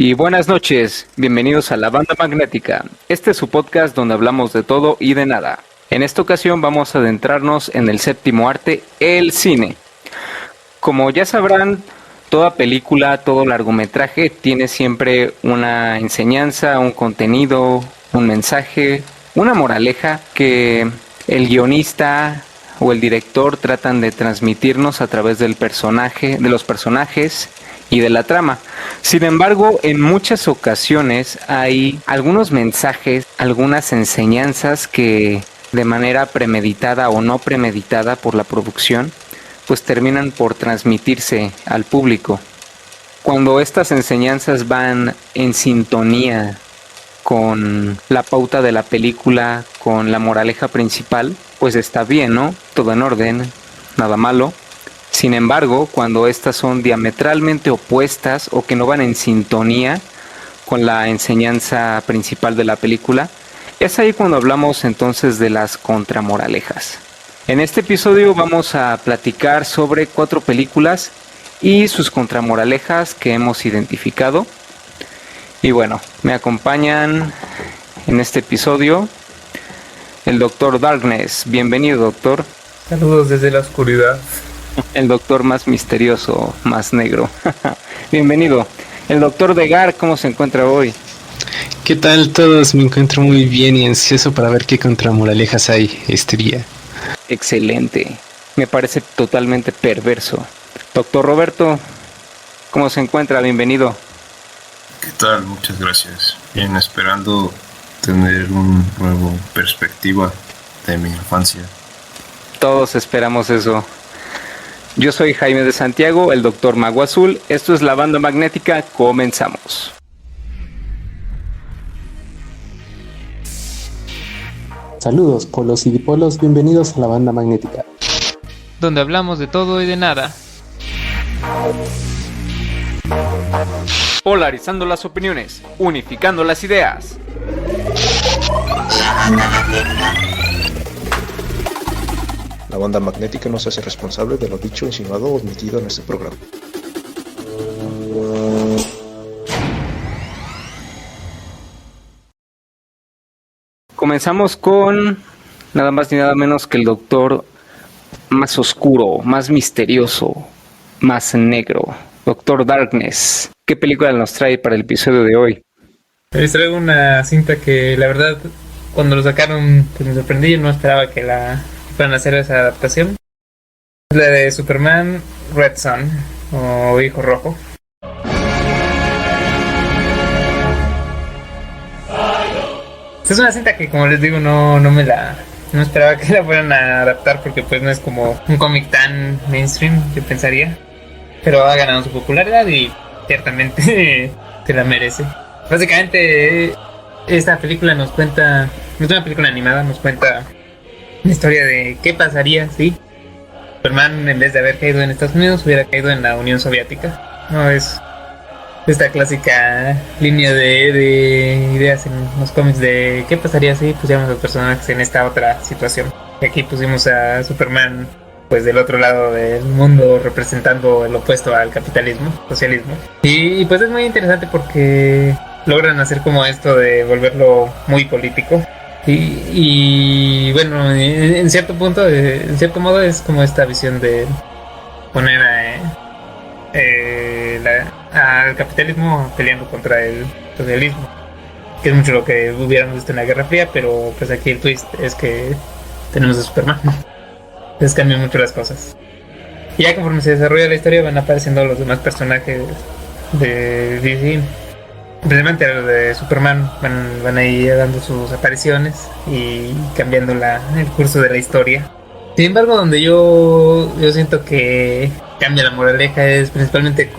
Y buenas noches, bienvenidos a La Banda Magnética. Este es su podcast donde hablamos de todo y de nada. En esta ocasión vamos a adentrarnos en el séptimo arte, el cine. Como ya sabrán, toda película, todo largometraje tiene siempre una enseñanza, un contenido, un mensaje, una moraleja que el guionista o el director tratan de transmitirnos a través del personaje, de los personajes y de la trama. Sin embargo, en muchas ocasiones hay algunos mensajes, algunas enseñanzas que de manera premeditada o no premeditada por la producción, pues terminan por transmitirse al público. Cuando estas enseñanzas van en sintonía con la pauta de la película, con la moraleja principal, pues está bien, ¿no? Todo en orden, nada malo. Sin embargo, cuando estas son diametralmente opuestas o que no van en sintonía con la enseñanza principal de la película, es ahí cuando hablamos entonces de las contramoralejas. En este episodio vamos a platicar sobre 4 películas y sus contramoralejas que hemos identificado. Y bueno, me acompañan en este episodio el Dr. Darkness. Bienvenido, doctor. Saludos desde la oscuridad. El doctor más misterioso, más negro. Bienvenido. El doctor Degar, ¿cómo se encuentra hoy? ¿Qué tal todos? Me encuentro muy bien y ansioso para ver qué contramoralejas hay este día. Excelente. Me parece totalmente perverso. Doctor Roberto, ¿cómo se encuentra? Bienvenido. ¿Qué tal? Muchas gracias. Bien, esperando tener una nueva perspectiva de mi infancia. Todos esperamos eso. Yo soy Jaime de Santiago, el Doctor Mago Azul. Esto es La Banda Magnética. Comenzamos. Saludos, polos y dipolos, bienvenidos a La Banda Magnética, donde hablamos de todo y de nada. Polarizando las opiniones, unificando las ideas. La Banda Magnética no se hace responsable de lo dicho, insinuado o omitido en este programa. Comenzamos con nada más ni nada menos que el doctor más oscuro, más misterioso, más negro, Doctor Darkness. ¿Qué película nos trae para el episodio de hoy? Les traigo una cinta que la verdad cuando lo sacaron pues me sorprendí, no esperaba que la fueran a hacer esa adaptación. Es la de Superman Red Son o Hijo Rojo. Es una cinta que, como les digo, no esperaba que la fueran a adaptar porque pues no es como un cómic tan mainstream, yo pensaría. Pero ha ganado su popularidad y ciertamente se la merece. Básicamente esta película nos cuenta, es una película animada, nos cuenta la historia de qué pasaría si Superman, en vez de haber caído en Estados Unidos, hubiera caído en la Unión Soviética. No es esta clásica línea de ideas en los cómics de qué pasaría si pusiéramos a los personajes en esta otra situación. Y aquí pusimos a Superman pues del otro lado del mundo, representando el opuesto al capitalismo, socialismo. Y pues es muy interesante porque logran hacer como esto de volverlo muy político. Y bueno, en cierto punto, en cierto modo es como esta visión de poner al capitalismo peleando contra el socialismo, que es mucho lo que hubiéramos visto en la Guerra Fría, pero pues aquí el twist es que tenemos a Superman. Entonces cambian mucho las cosas. Y ya conforme se desarrolla la historia van apareciendo los demás personajes de DC. Principalmente los de Superman van a ir dando sus apariciones y cambiando el curso de la historia. Sin embargo, donde yo siento que cambia la moraleja es principalmente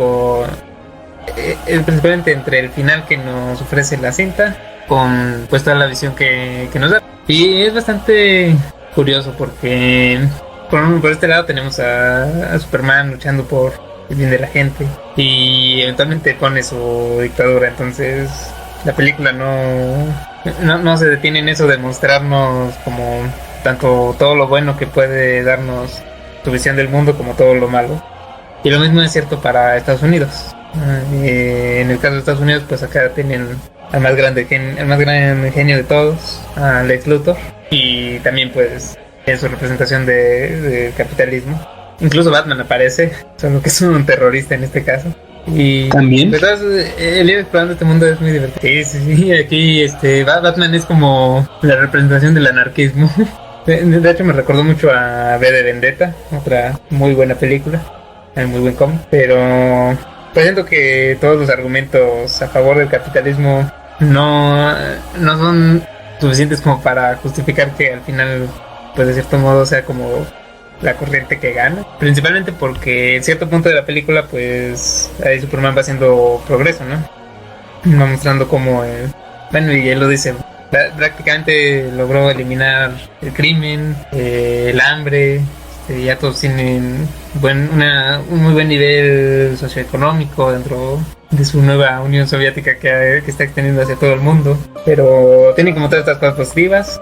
entre el final que nos ofrece la cinta con pues toda la visión que nos da. Y es bastante curioso porque por este lado tenemos a Superman luchando por el bien de la gente y eventualmente pone su dictadura. Entonces la película no se detiene en eso de mostrarnos como tanto todo lo bueno que puede darnos su visión del mundo como todo lo malo. Y lo mismo es cierto para Estados Unidos. En el caso de Estados Unidos, pues acá tienen al más grande genio de todos, a Lex Luthor, y también pues en su representación de capitalismo. Incluso Batman aparece, solo que es un terrorista en este caso. Y ¿También? ¿verdad? El ir explorando este mundo es muy divertido. Sí, aquí Batman es como la representación del anarquismo. De hecho me recordó mucho a V de Vendetta, otra muy buena película, muy buen cómic, pero pues siento que todos los argumentos a favor del capitalismo no son suficientes como para justificar que al final, pues de cierto modo, sea como la corriente que gana. Principalmente porque en cierto punto de la película, pues ahí Superman va haciendo progreso, ¿no? Va mostrando como, bueno, y él lo dice, prácticamente logró eliminar el crimen, el hambre. Ya todos tienen un muy buen nivel socioeconómico dentro de su nueva Unión Soviética que está extendiendo hacia todo el mundo, pero tienen como todas estas cosas positivas.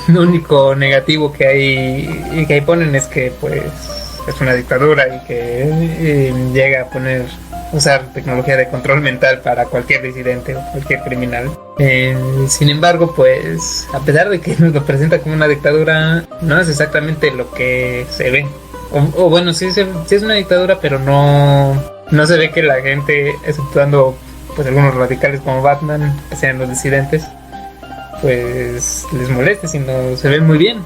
Lo único negativo que ahí ponen es que pues es una dictadura y que llega a usar tecnología de control mental para cualquier disidente o cualquier criminal. Sin embargo, pues a pesar de que nos lo presenta como una dictadura, no es exactamente lo que se ve. O bueno, sí es una dictadura, pero no se ve que la gente, exceptuando pues algunos radicales como Batman, que sean los disidentes, pues les moleste, sino se ven muy bien.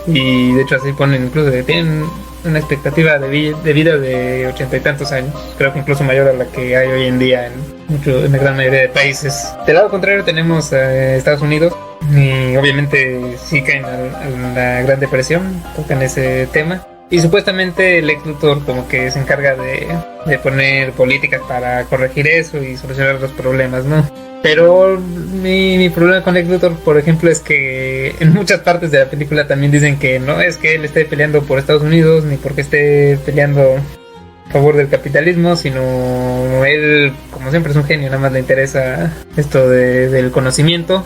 Y de hecho así ponen, incluso que tienen una expectativa de vida de 80 y tantos años, creo que incluso mayor a la que hay hoy en día en la gran mayoría de países. Del lado contrario tenemos a Estados Unidos, y obviamente sí caen en la Gran Depresión, tocan ese tema, y supuestamente Lex Luthor como que se encarga de poner políticas para corregir eso y solucionar los problemas, ¿no? Pero mi problema con Lex Luthor, por ejemplo, es que en muchas partes de la película también dicen que no es que él esté peleando por Estados Unidos, ni porque esté peleando a favor del capitalismo, sino él, como siempre, es un genio, nada más le interesa esto del conocimiento.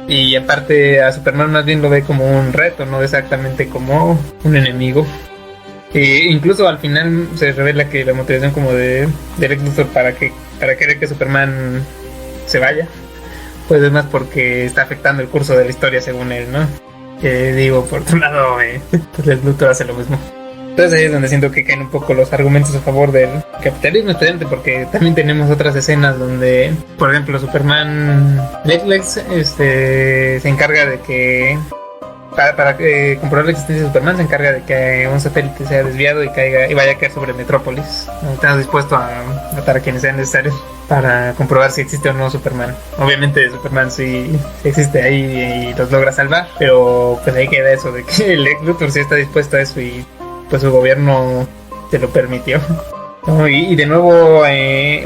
Y aparte a Superman más bien lo ve como un reto, no exactamente como un enemigo. Incluso al final se revela que la motivación como de Lex Luthor para querer que Superman se vaya, pues es más porque está afectando el curso de la historia según él, ¿no? Digo, por otro lado, pues Lex Luthor hace lo mismo. Entonces ahí es donde siento que caen un poco los argumentos a favor del capitalismo, especialmente porque también tenemos otras escenas donde, por ejemplo, Superman, Lex se encarga de que para comprobar la existencia de Superman, se encarga de que un satélite sea desviado y vaya a caer sobre Metrópolis. Está dispuesto a matar a quienes sean necesarios para comprobar si existe o no Superman. Obviamente Superman sí existe ahí y los logra salvar, pero pues ahí queda eso de que Lex Luthor sí está dispuesto a eso y pues su gobierno se lo permitió. Y de nuevo,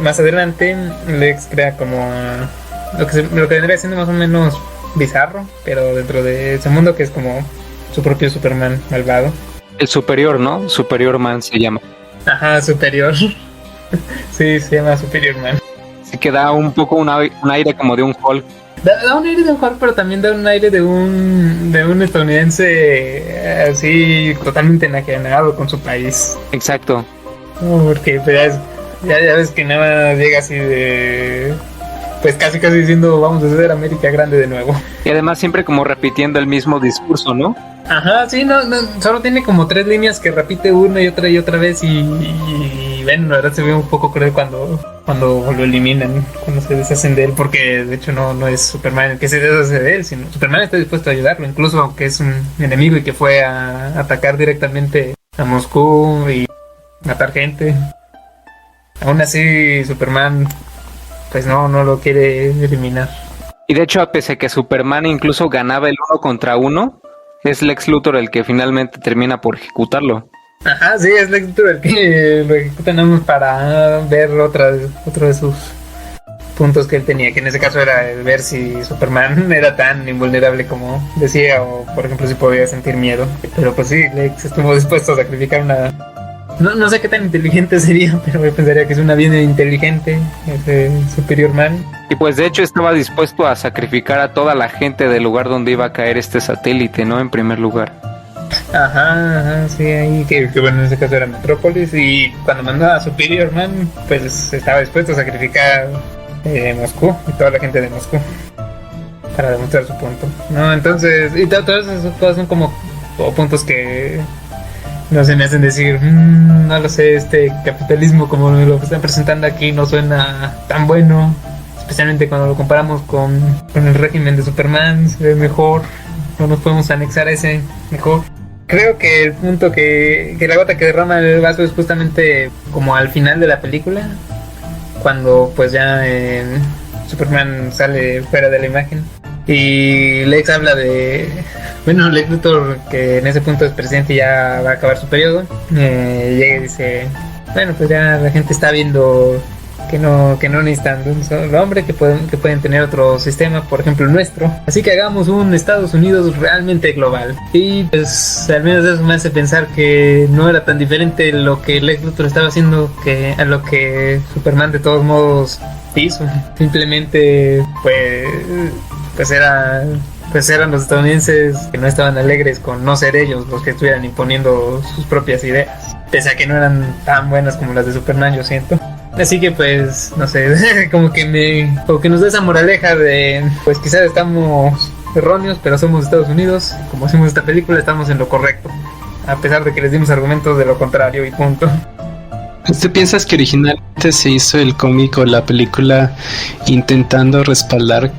más adelante, Lex crea como lo que vendría siendo más o menos bizarro, pero dentro de ese mundo que es como su propio Superman malvado. El Superior, ¿no? Superior Man se llama. Ajá, Superior. Sí, se llama Superior Man. Sí que da un poco un aire como de un Hulk. Da un aire de un Hulk, pero también da un aire de un estadounidense así totalmente enajenado con su país. Exacto. Porque pues, ya ves que nada llega así de... pues casi diciendo vamos a hacer América grande de nuevo. Y además siempre como repitiendo el mismo discurso, ¿no? Ajá, sí, no, solo tiene como 3 líneas que repite una y otra vez y bueno, la verdad se ve un poco cruel cuando lo eliminan, cuando se deshacen de él, porque de hecho no es Superman el que se deshace de él, sino Superman está dispuesto a ayudarlo, incluso aunque es un enemigo y que fue a atacar directamente a Moscú y matar gente. Aún así Superman pues no lo quiere eliminar. Y de hecho, pese a que Superman incluso ganaba el 1 contra 1, es Lex Luthor el que finalmente termina por ejecutarlo. Ajá, sí, es Lex Luthor el que lo ejecutan nada más para ver otro de sus puntos que él tenía, que en ese caso era el ver si Superman era tan invulnerable como decía, o por ejemplo si podía sentir miedo. Pero pues sí, Lex estuvo dispuesto a sacrificar una... No sé qué tan inteligente sería, pero yo pensaría que es una bien inteligente, ese Superior Man. Y pues de hecho estaba dispuesto a sacrificar a toda la gente del lugar donde iba a caer este satélite, ¿no? En primer lugar. Ajá, sí, ahí que bueno, en ese caso era Metrópolis, y cuando mandó a Superior Man, pues estaba dispuesto a sacrificar Moscú y toda la gente de Moscú para demostrar su punto, ¿no? Entonces, y todas esas cosas son como puntos que no se me hacen decir, no lo sé, este capitalismo como lo que están presentando aquí no suena tan bueno, especialmente cuando lo comparamos con el régimen de Superman, se ve mejor, no nos podemos anexar a ese mejor. Creo que el punto que la gota que derrama el vaso es justamente como al final de la película, cuando pues ya Superman sale fuera de la imagen y Lex habla de, bueno, Lex Luthor, que en ese punto es presidente y ya va a acabar su periodo, llega y dice, bueno, pues ya la gente está viendo que no necesitan un solo hombre, que pueden tener otro sistema, por ejemplo el nuestro, así que hagamos un Estados Unidos realmente global. Y pues al menos eso me hace pensar que no era tan diferente lo que Lex Luthor estaba haciendo que a lo que Superman de todos modos hizo. Simplemente pues eran los estadounidenses que no estaban alegres con no ser ellos los que estuvieran imponiendo sus propias ideas, pese a que no eran tan buenas como las de Superman, yo siento. Así que pues, no sé, como que nos da esa moraleja de, pues quizás estamos erróneos, pero somos Estados Unidos, como hacemos esta película estamos en lo correcto, a pesar de que les dimos argumentos de lo contrario y punto. ¿Tú piensas que originalmente se hizo el cómic o la película intentando respaldar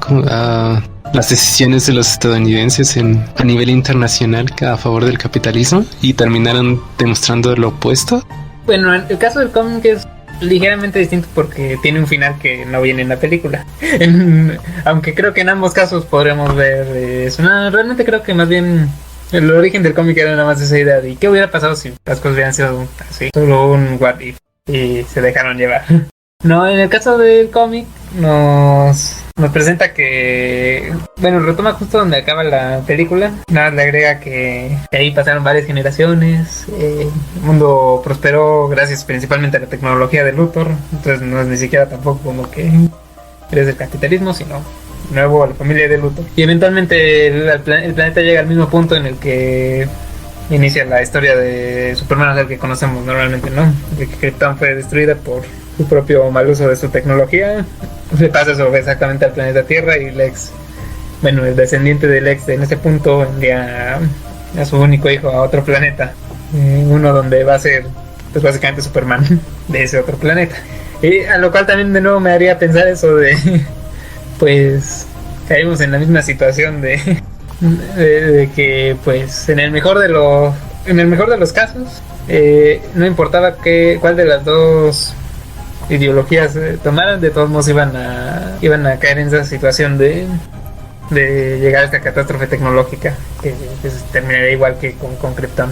las decisiones de los estadounidenses a nivel internacional a favor del capitalismo y terminaron demostrando lo opuesto? Bueno, el caso del cómic es ligeramente distinto porque tiene un final que no viene en la película. Aunque creo que en ambos casos podríamos ver eso. No, realmente creo que más bien el origen del cómic era nada más esa idea de qué hubiera pasado si las cosas hubieran sido así, solo un what if, y se dejaron llevar. No, en el caso del cómic nos presenta que, bueno, retoma justo donde acaba la película. Nada más le agrega que ahí pasaron varias generaciones, el mundo prosperó gracias principalmente a la tecnología de Luthor, entonces no es ni siquiera tampoco como que eres del capitalismo, sino nuevo a la familia de Luthor. Y eventualmente el planeta llega al mismo punto en el que inicia la historia de Superman, o sea, el que conocemos normalmente, ¿no? De que Krypton fue destruida por su propio mal uso de su tecnología. Le pasa eso exactamente al planeta Tierra y Lex, bueno, el descendiente de Lex en ese punto envía a su único hijo a otro planeta, uno donde va a ser pues básicamente Superman de ese otro planeta. Y a lo cual también de nuevo me haría pensar eso de pues caímos en la misma situación de que pues en el mejor de los casos no importaba cuál de las dos ideologías tomaran, de todos modos iban a caer en esa situación de llegar a esta catástrofe tecnológica que terminaría igual que con Krypton.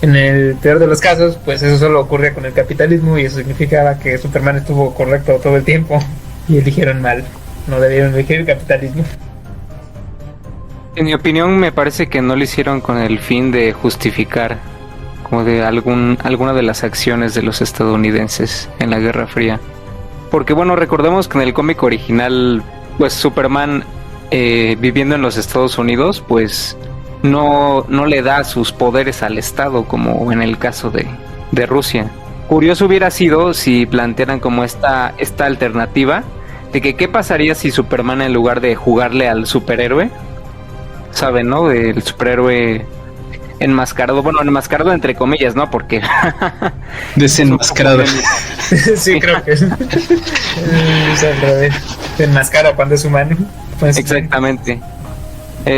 En el peor de los casos, pues eso solo ocurría con el capitalismo y eso significaba que Superman estuvo correcto todo el tiempo y eligieron mal, no debieron elegir el capitalismo. En mi opinión, me parece que no lo hicieron con el fin de justificar como de alguna de las acciones de los estadounidenses en la Guerra Fría. Porque bueno, recordemos que en el cómic original, pues Superman viviendo en los Estados Unidos, pues no le da sus poderes al Estado como en el caso de Rusia. Curioso hubiera sido si plantearan como esta alternativa de que qué pasaría si Superman, en lugar de jugarle al superhéroe, ¿saben, no? Del superhéroe enmascarado, bueno, enmascarado entre comillas, ¿no? Porque desenmascarado. Sí, creo que es al revés. Se enmascara cuando es humano. Pues, exactamente.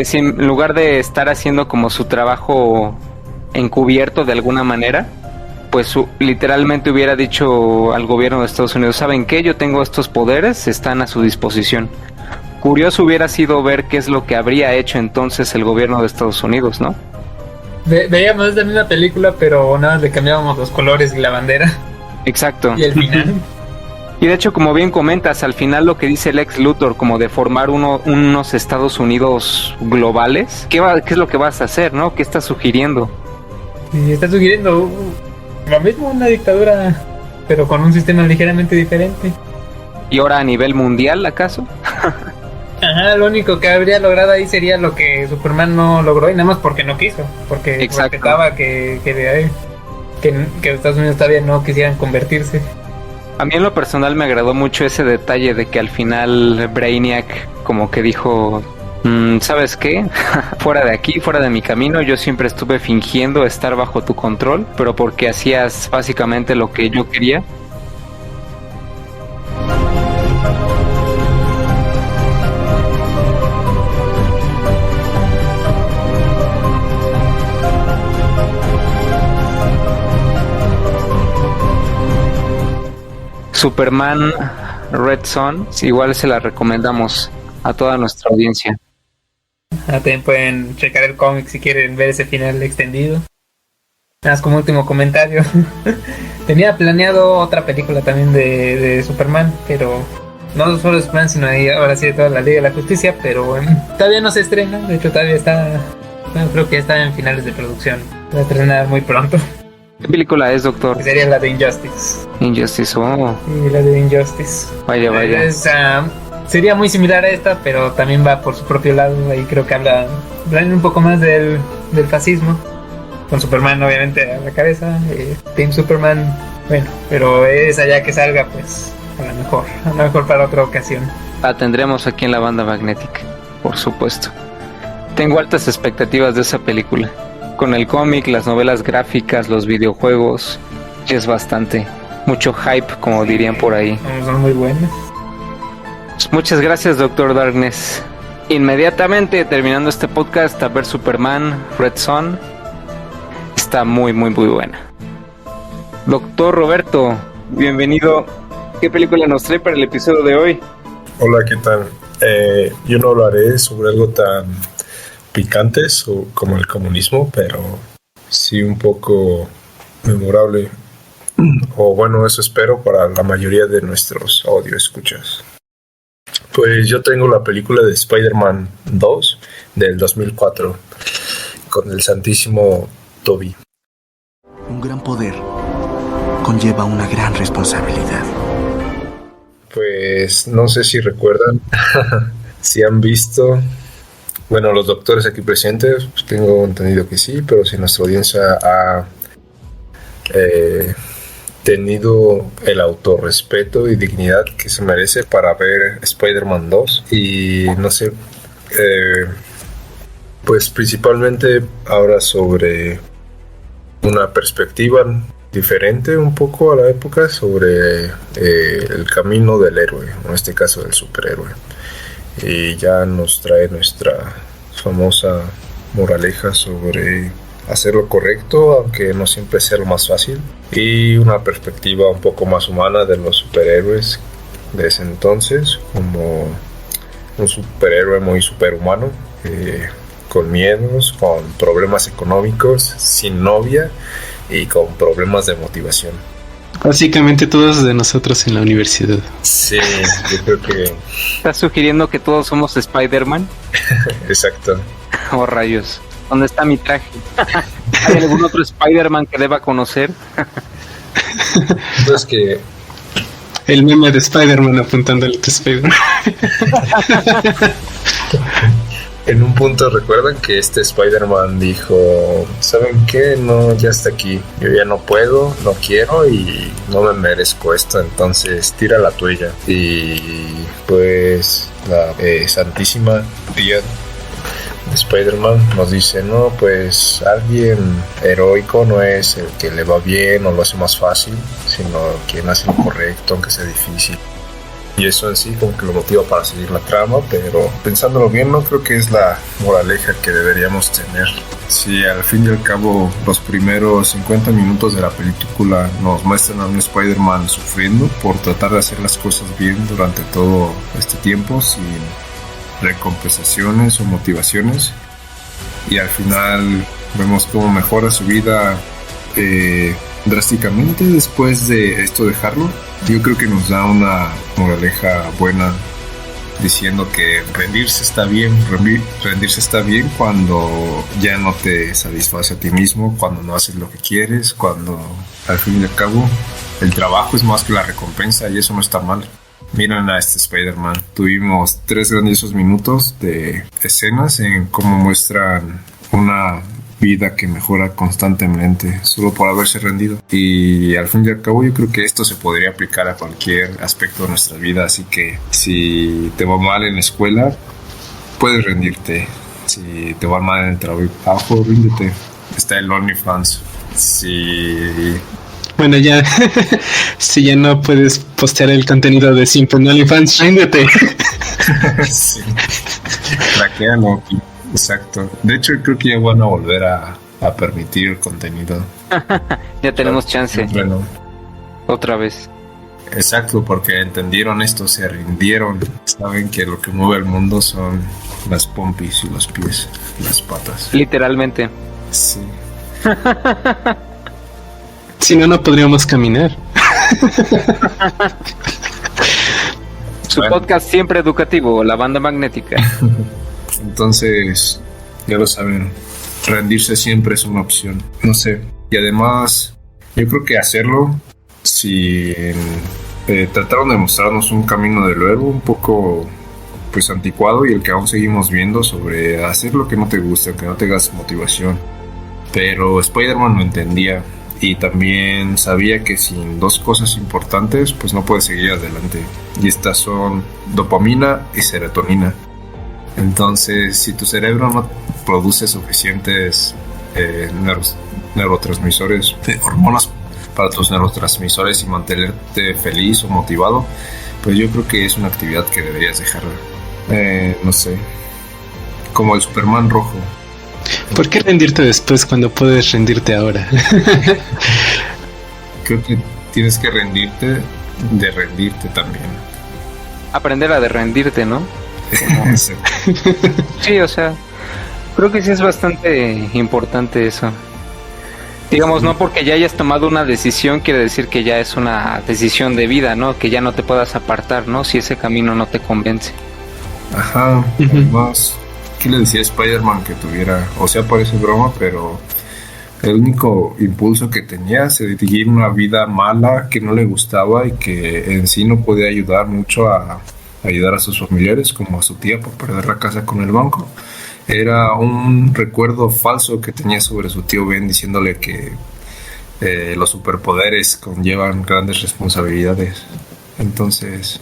Si en lugar de estar haciendo como su trabajo encubierto de alguna manera, pues literalmente hubiera dicho al gobierno de Estados Unidos, ¿saben qué? Yo tengo estos poderes, están a su disposición. Curioso hubiera sido ver qué es lo que habría hecho entonces el gobierno de Estados Unidos, ¿no? Veíamos la misma película, pero nada más le cambiábamos los colores y la bandera. Exacto. Y el final. Y de hecho, como bien comentas, al final lo que dice Lex Luthor, como de formar unos Estados Unidos globales, ¿qué es lo que vas a hacer, no? ¿Qué estás sugiriendo? Y está sugiriendo lo mismo, una dictadura, pero con un sistema ligeramente diferente. ¿Y ahora a nivel mundial, acaso? Ajá, lo único que habría logrado ahí sería lo que Superman no logró, y nada más porque no quiso, porque Exacto. respetaba que los Estados Unidos todavía no quisieran convertirse. A mí en lo personal me agradó mucho ese detalle de que al final Brainiac como que dijo, ¿sabes qué? Fuera de aquí, fuera de mi camino, yo siempre estuve fingiendo estar bajo tu control, pero porque hacías básicamente lo que yo quería. Superman Red Son, igual se la recomendamos a toda nuestra audiencia. También pueden checar el cómic si quieren ver ese final extendido. Nada más como último comentario. Tenía planeado otra película también de Superman, pero no solo de Superman, sino ahí, ahora sí de toda la Liga de la Justicia, pero todavía no se estrena. De hecho todavía está, creo que está en finales de producción. Va a estrenar muy pronto. ¿Qué película es, doctor? Que sería la de Injustice. Injustice, oh. Sí, la de Injustice. Vaya. Sería muy similar a esta, pero también va por su propio lado. Ahí creo que hablan un poco más del fascismo. Con Superman obviamente a la cabeza. Team Superman, bueno, pero esa ya que salga, pues a lo mejor para otra ocasión. La tendremos aquí en la banda magnética, por supuesto. Tengo altas expectativas de esa película. Con el cómic, las novelas gráficas, los videojuegos, es bastante. Mucho hype, como dirían por ahí. Son muy buenas. Muchas gracias, Doctor Darkness. Inmediatamente terminando este podcast, a ver Superman Red Son. Está muy buena. Doctor Roberto, bienvenido. ¿Qué película nos trae para el episodio de hoy? Hola, ¿qué tal? Yo no hablaré sobre algo tan picante como el comunismo, pero sí un poco memorable. O bueno, eso espero para la mayoría de nuestros audio escuchas. Pues yo tengo la película de Spider-Man 2 del 2004 con el santísimo Tobey. Un gran poder conlleva una gran responsabilidad. Pues no sé si recuerdan, si han visto, bueno, los doctores aquí presentes, pues tengo entendido que sí, pero si nuestra audiencia ha tenido el autorrespeto y dignidad que se merece para ver Spider-Man 2 y no sé, pues principalmente ahora sobre una perspectiva diferente un poco a la época sobre el camino del héroe, en este caso del superhéroe, y ya nos trae nuestra famosa moraleja sobre hacer lo correcto, aunque no siempre sea lo más fácil, y una perspectiva un poco más humana de los superhéroes de ese entonces, como un superhéroe muy superhumano, con miedos, con problemas económicos, sin novia y con problemas de motivación. Básicamente todos de nosotros en la universidad. Sí, yo creo que... ¿Estás sugiriendo que todos somos Spider-Man? Exacto. Oh, rayos. ¿Dónde está mi traje? ¿Hay algún otro Spider-Man que deba conocer? Entonces que... El meme de Spider-Man apuntando al otro Spider-Man. En un punto recuerdan que este Spider-Man dijo, ¿saben qué? No, ya está aquí. Yo ya no puedo, no quiero y no me merezco esto. Entonces tira la toalla. Y pues la santísima tía de Spider-Man nos dice, no, pues alguien heroico no es el que le va bien o lo hace más fácil, sino quien hace lo correcto, aunque sea difícil. Y eso en sí como que lo motiva para seguir la trama, pero pensándolo bien no creo que es la moraleja que deberíamos tener. Si al fin y al cabo los primeros 50 minutos de la película nos muestran a un Spider-Man sufriendo por tratar de hacer las cosas bien durante todo este tiempo sin recompensaciones o motivaciones, y al final vemos cómo mejora su vida drásticamente después de esto dejarlo. Yo creo que nos da una moraleja buena diciendo que rendirse está bien cuando ya no te satisface a ti mismo, cuando no haces lo que quieres, cuando al fin y al cabo el trabajo es más que la recompensa, y eso no está mal. Miren a este Spider-Man. Tuvimos 3 grandiosos minutos de escenas en cómo muestran una vida que mejora constantemente solo por haberse rendido. Y al fin y al cabo yo creo que esto se podría aplicar a cualquier aspecto de nuestra vida. Así que si te va mal en la escuela, puedes rendirte. Si te va mal en el trabajo, ríndete. Está el OnlyFans. Bueno, ya, si ya no puedes postear el contenido de siempre en OnlyFans, ríndete. Sí. Craquéalo. Exacto. De hecho, creo que ya van a volver a permitir el contenido. Ya tenemos chance. Bueno, Otra vez. exacto, porque entendieron esto, se rindieron. Saben que lo que mueve el mundo son las pompis y los pies, las patas. Literalmente. Sí. Si no, no podríamos caminar. Su Bueno. podcast siempre educativo, La Banda Magnética. Entonces, ya lo saben, rendirse siempre es una opción. No sé. Y además, yo creo que hacerlo, si trataron de mostrarnos un camino del héroe un poco pues anticuado y el que aún seguimos viendo sobre hacer lo que no te gusta, que no tengas motivación. Pero Spider-Man lo entendía y también sabía que sin 2 cosas importantes pues no puedes seguir adelante. Y estas son dopamina y serotonina. Entonces, si tu cerebro no produce suficientes neurotransmisores, hormonas para tus neurotransmisores y mantenerte feliz o motivado, pues yo creo que es una actividad que deberías dejar. No sé, como el Superman rojo. ¿Por qué rendirte después cuando puedes rendirte ahora? Creo que tienes que rendirte de rendirte también. Aprender a de rendirte, ¿no? Exacto. Sí, o sea, creo que sí es bastante importante eso. Digamos, no porque ya hayas tomado una decisión quiere decir que ya es una decisión de vida, ¿no? Que ya no te puedas apartar, ¿no? Si ese camino no te convence. Ajá, además, ¿qué le decía a Spider-Man que tuviera? O sea, parece broma, pero el único impulso que tenía es seguir una vida mala que no le gustaba y que en sí no podía ayudar mucho a ayudar a sus familiares, como a su tía por perder la casa con el banco. Era un recuerdo falso que tenía sobre su tío Ben diciéndole que los superpoderes conllevan grandes responsabilidades. Entonces,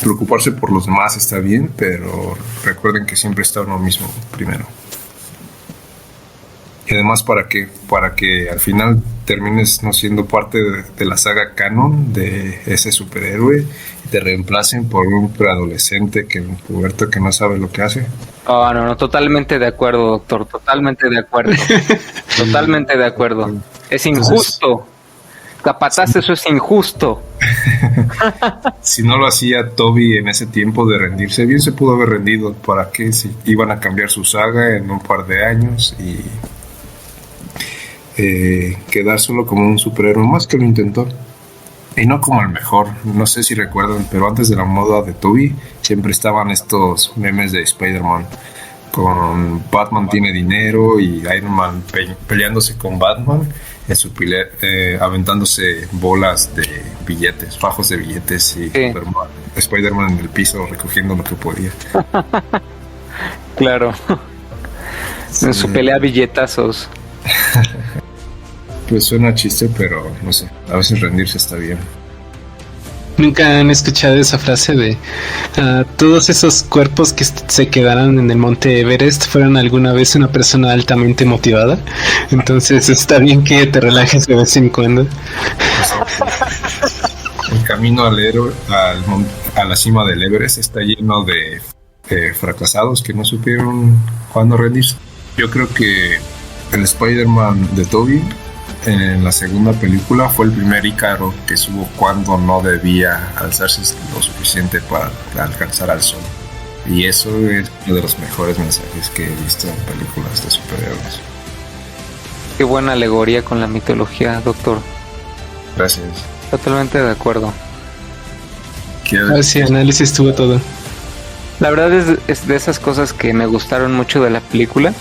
preocuparse por los demás está bien, pero recuerden que siempre está uno mismo primero. Y además, ¿para qué? Para que al final termines no siendo parte de la saga canon de ese superhéroe y te reemplacen por un preadolescente que un puberto que no sabe lo que hace. Oh, no, totalmente de acuerdo, doctor, totalmente de acuerdo. Totalmente de acuerdo. Es injusto. Capataz, eso es injusto. Si no lo hacía Toby en ese tiempo de rendirse, bien se pudo haber rendido. ¿Para qué? Si iban a cambiar su saga en un par de años y quedar solo como un superhéroe más, que lo intentó. Y no como el mejor. No sé si recuerdan, pero antes de la moda de Toby siempre estaban estos memes de Spider-Man con Batman tiene dinero y Iron Man peleándose con Batman en su aventándose bolas de billetes, fajos de billetes y Sí. Spider-Man en el piso recogiendo lo que podía. Claro. En su pelea a billetazos. Pues suena chiste, pero no sé, a veces rendirse está bien. ¿Nunca han escuchado esa frase de todos esos cuerpos que se quedaron en el monte Everest fueron alguna vez una persona altamente motivada? Entonces está bien que te relajes de vez en cuando. El camino al héroe, a la cima del Everest está lleno de fracasados que no supieron cuándo rendirse. Yo creo que el Spider-Man de Tobey en la segunda película fue el primer Ícaro que supo cuando no debía alzarse lo suficiente para alcanzar al sol. Y eso es uno de los mejores mensajes que he visto en películas de superhéroes. Qué buena alegoría con la mitología, doctor. Gracias. Totalmente de acuerdo. Ese análisis tuvo todo. La verdad es de esas cosas que me gustaron mucho de la película,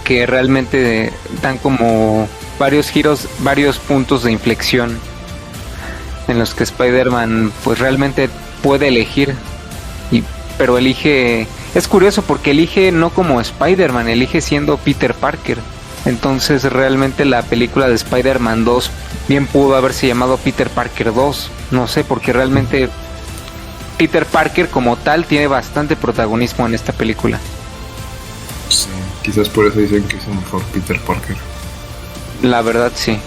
que realmente dan como varios giros, varios puntos de inflexión. en los que Spider-Man pues realmente puede elegir, pero elige, es curioso porque elige no como Spider-Man, elige siendo Peter Parker. Entonces realmente la película de Spider-Man 2 bien pudo haberse llamado Peter Parker 2, no sé, porque realmente Peter Parker como tal tiene bastante protagonismo en esta película. Sí, quizás por eso dicen que es un mejor Peter Parker. La verdad sí.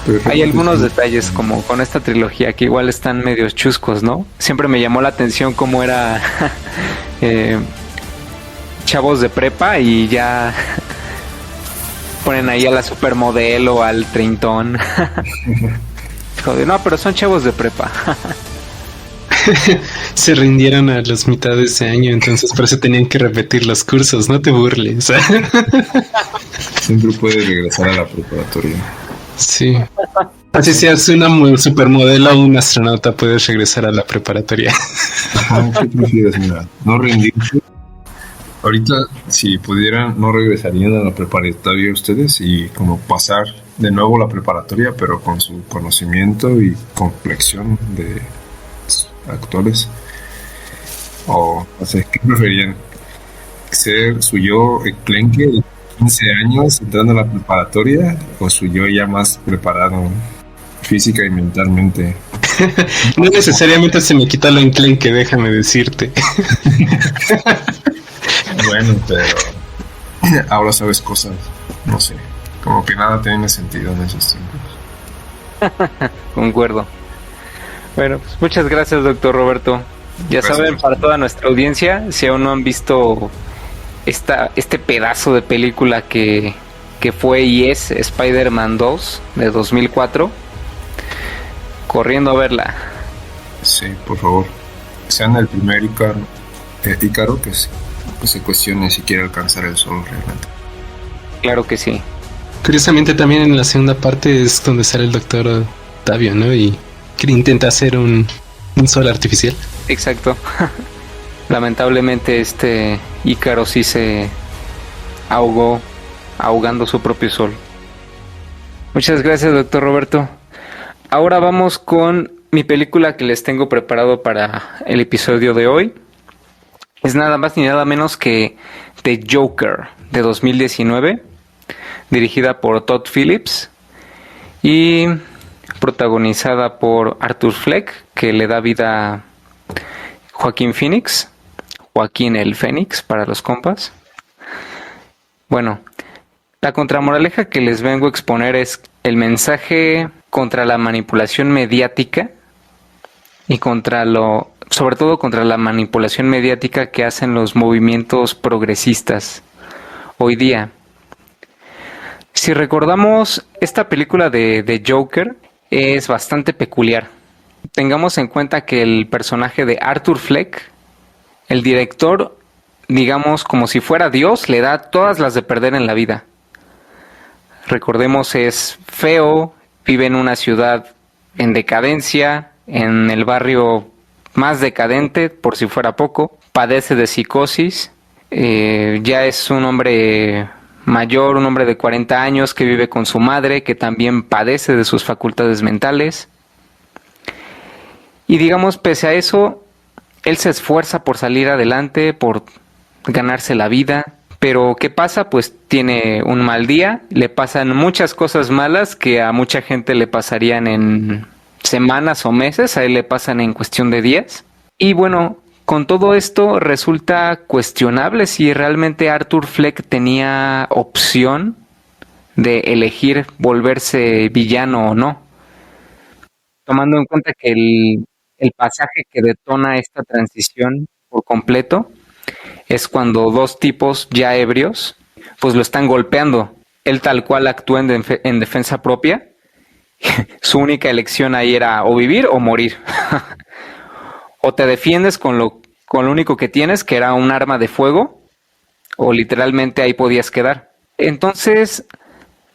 Pero Hay algunos sí, detalles como con esta trilogía que igual están medio chuscos, ¿no? Siempre me llamó la atención cómo era chavos de prepa y ya ponen ahí a la supermodelo, al treintón. Joder, no, pero son chavos de prepa. Se rindieron a las mitades de año, entonces por eso tenían que repetir los cursos, no te burles. siempre puede regresar a la preparatoria. Sí. Así seas una supermodelo o un astronauta, puedes regresar a la preparatoria. Ajá, ¿qué prefieres? Mira, no rendirse. Ahorita, si pudieran, no regresarían a la preparatoria ustedes y como pasar de nuevo la preparatoria, pero con su conocimiento y complexión de actuales. O sea, ¿qué preferían? ¿Ser su yo enclenque de 15 años entrando a la preparatoria o su yo ya más preparado física y mentalmente? No necesariamente se me quita lo enclenque, déjame decirte. Bueno, pero ahora sabes cosas, no sé, como que nada tiene sentido en esos tiempos. Concuerdo. Bueno, pues muchas gracias, doctor Roberto. Ya Gracias. saben, para toda nuestra audiencia, si aún no han visto este pedazo de película que fue y es Spider-Man 2 de 2004, corriendo a verla. Sí, por favor, sean el primer Ícaro que se cuestione si quiere alcanzar el sol realmente. Claro que sí. Curiosamente también en la segunda parte es donde sale el doctor Octavio, ¿no? Y que intenta hacer un sol artificial. Exacto. Lamentablemente este Ícaro sí se ahogó, ahogando su propio sol. Muchas gracias, doctor Roberto. Ahora vamos con mi película que les tengo preparado para el episodio de hoy. Es nada más ni nada menos que The Joker de 2019, dirigida por Todd Phillips y protagonizada por Arthur Fleck, que le da vida a Joaquín Phoenix, Joaquín el Fénix para los compas. Bueno, la contramoraleja que les vengo a exponer es el mensaje contra la manipulación mediática y sobre todo contra la manipulación mediática que hacen los movimientos progresistas hoy día. Si recordamos, esta película de Joker es bastante peculiar. Tengamos en cuenta que el personaje de Arthur Fleck, el director, digamos como si fuera Dios, le da todas las de perder en la vida. Recordemos, es feo, vive en una ciudad en decadencia, en el barrio más decadente, por si fuera poco, padece de psicosis, ya es un hombre mayor, un hombre de 40 años que vive con su madre, que también padece de sus facultades mentales. Y digamos, pese a eso, él se esfuerza por salir adelante, por ganarse la vida. Pero ¿qué pasa? Pues tiene un mal día, le pasan muchas cosas malas que a mucha gente le pasarían en semanas o meses, a él le pasan en cuestión de días. Y bueno, con todo esto resulta cuestionable si realmente Arthur Fleck tenía opción de elegir volverse villano o no. Tomando en cuenta que el pasaje que detona esta transición por completo es cuando dos tipos ya ebrios pues lo están golpeando. Él tal cual actúa en defensa propia. Su única elección ahí era o vivir o morir. O te defiendes con lo único que tienes, que era un arma de fuego, o literalmente ahí podías quedar. Entonces,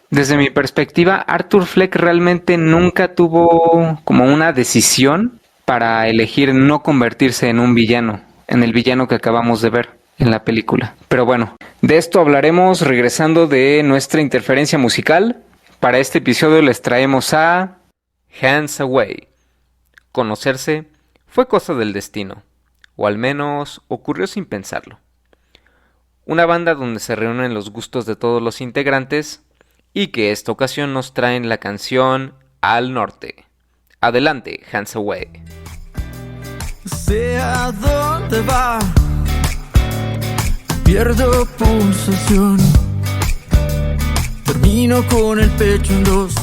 desde mi perspectiva, Arthur Fleck realmente nunca tuvo como una decisión para elegir no convertirse en un villano, en el villano que acabamos de ver en la película. Pero bueno, de esto hablaremos regresando de nuestra interferencia musical. Para este episodio les traemos a Hands Away. Conocerse fue cosa del destino, o al menos ocurrió sin pensarlo. Una banda donde se reúnen los gustos de todos los integrantes y que esta ocasión nos traen la canción Al Norte. Adelante, Hands Away. Sé a dónde va, pierdo pulsación, termino con el pecho en dos,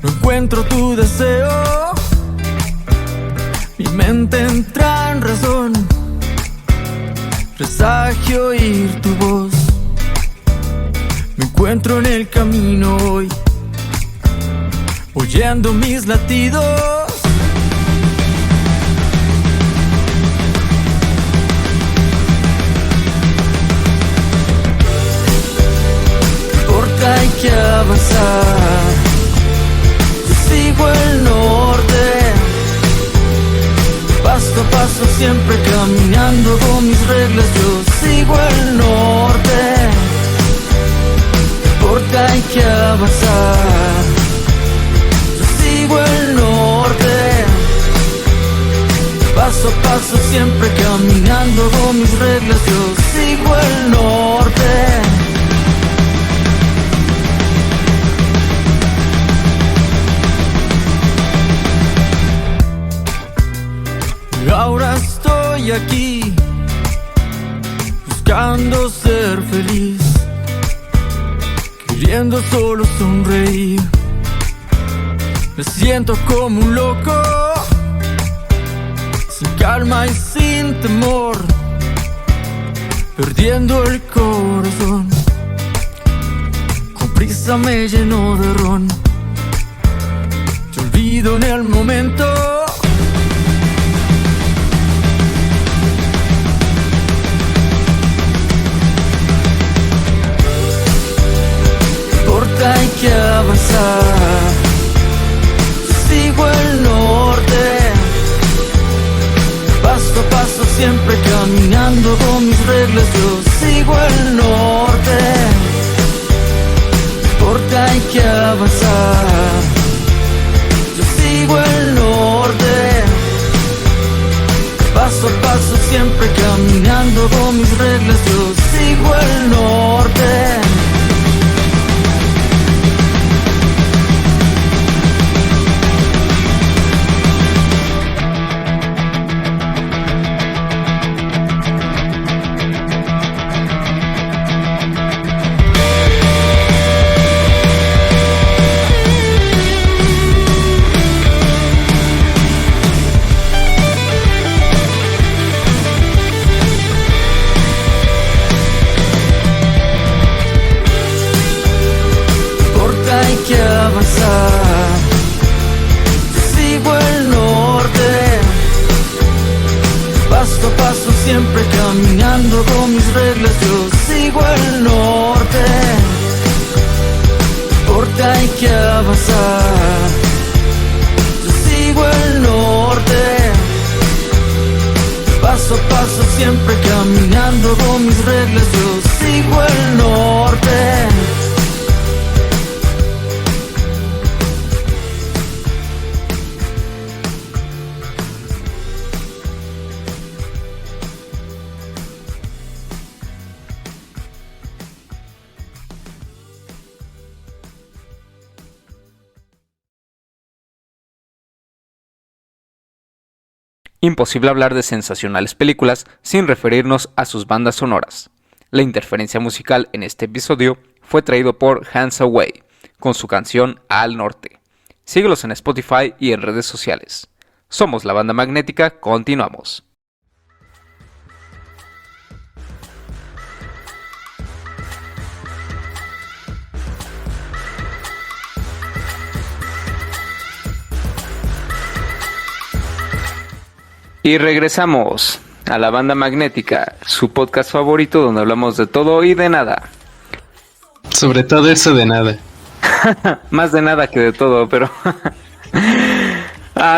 no encuentro tu deseo, mi mente entra en razón, presagio oír tu voz, me encuentro en el camino hoy, oyendo mis latidos. Hay que avanzar, yo sigo el norte, paso a paso siempre caminando con mis reglas, yo sigo el norte, porque hay que avanzar, yo sigo el norte, paso a paso siempre caminando con mis reglas, yo sigo el norte. Ahora estoy aquí, buscando ser feliz, queriendo solo sonreír. Me siento como un loco, sin calma y sin temor, perdiendo el corazón. Con prisa me lleno de ron, te olvido en el momento. Hay que avanzar, yo sigo el norte, paso a paso siempre caminando con mis reglas, yo sigo el norte, porque hay que avanzar, yo sigo el norte, paso a paso siempre caminando con mis reglas, yo sigo el norte. Sigo el norte, paso a paso siempre caminando con mis reglas, yo sigo el norte, porque hay que avanzar, yo sigo el norte, paso a paso siempre caminando con mis reglas, yo sigo el norte. Imposible hablar de sensacionales películas sin referirnos a sus bandas sonoras. La interferencia musical en este episodio fue traído por Hands Away, con su canción Al Norte. Síguelos en Spotify y en redes sociales. Somos la Banda Magnética, continuamos. Y regresamos a La Banda Magnética, su podcast favorito donde hablamos de todo y de nada. Sobre todo eso de nada. Más de nada que de todo, pero...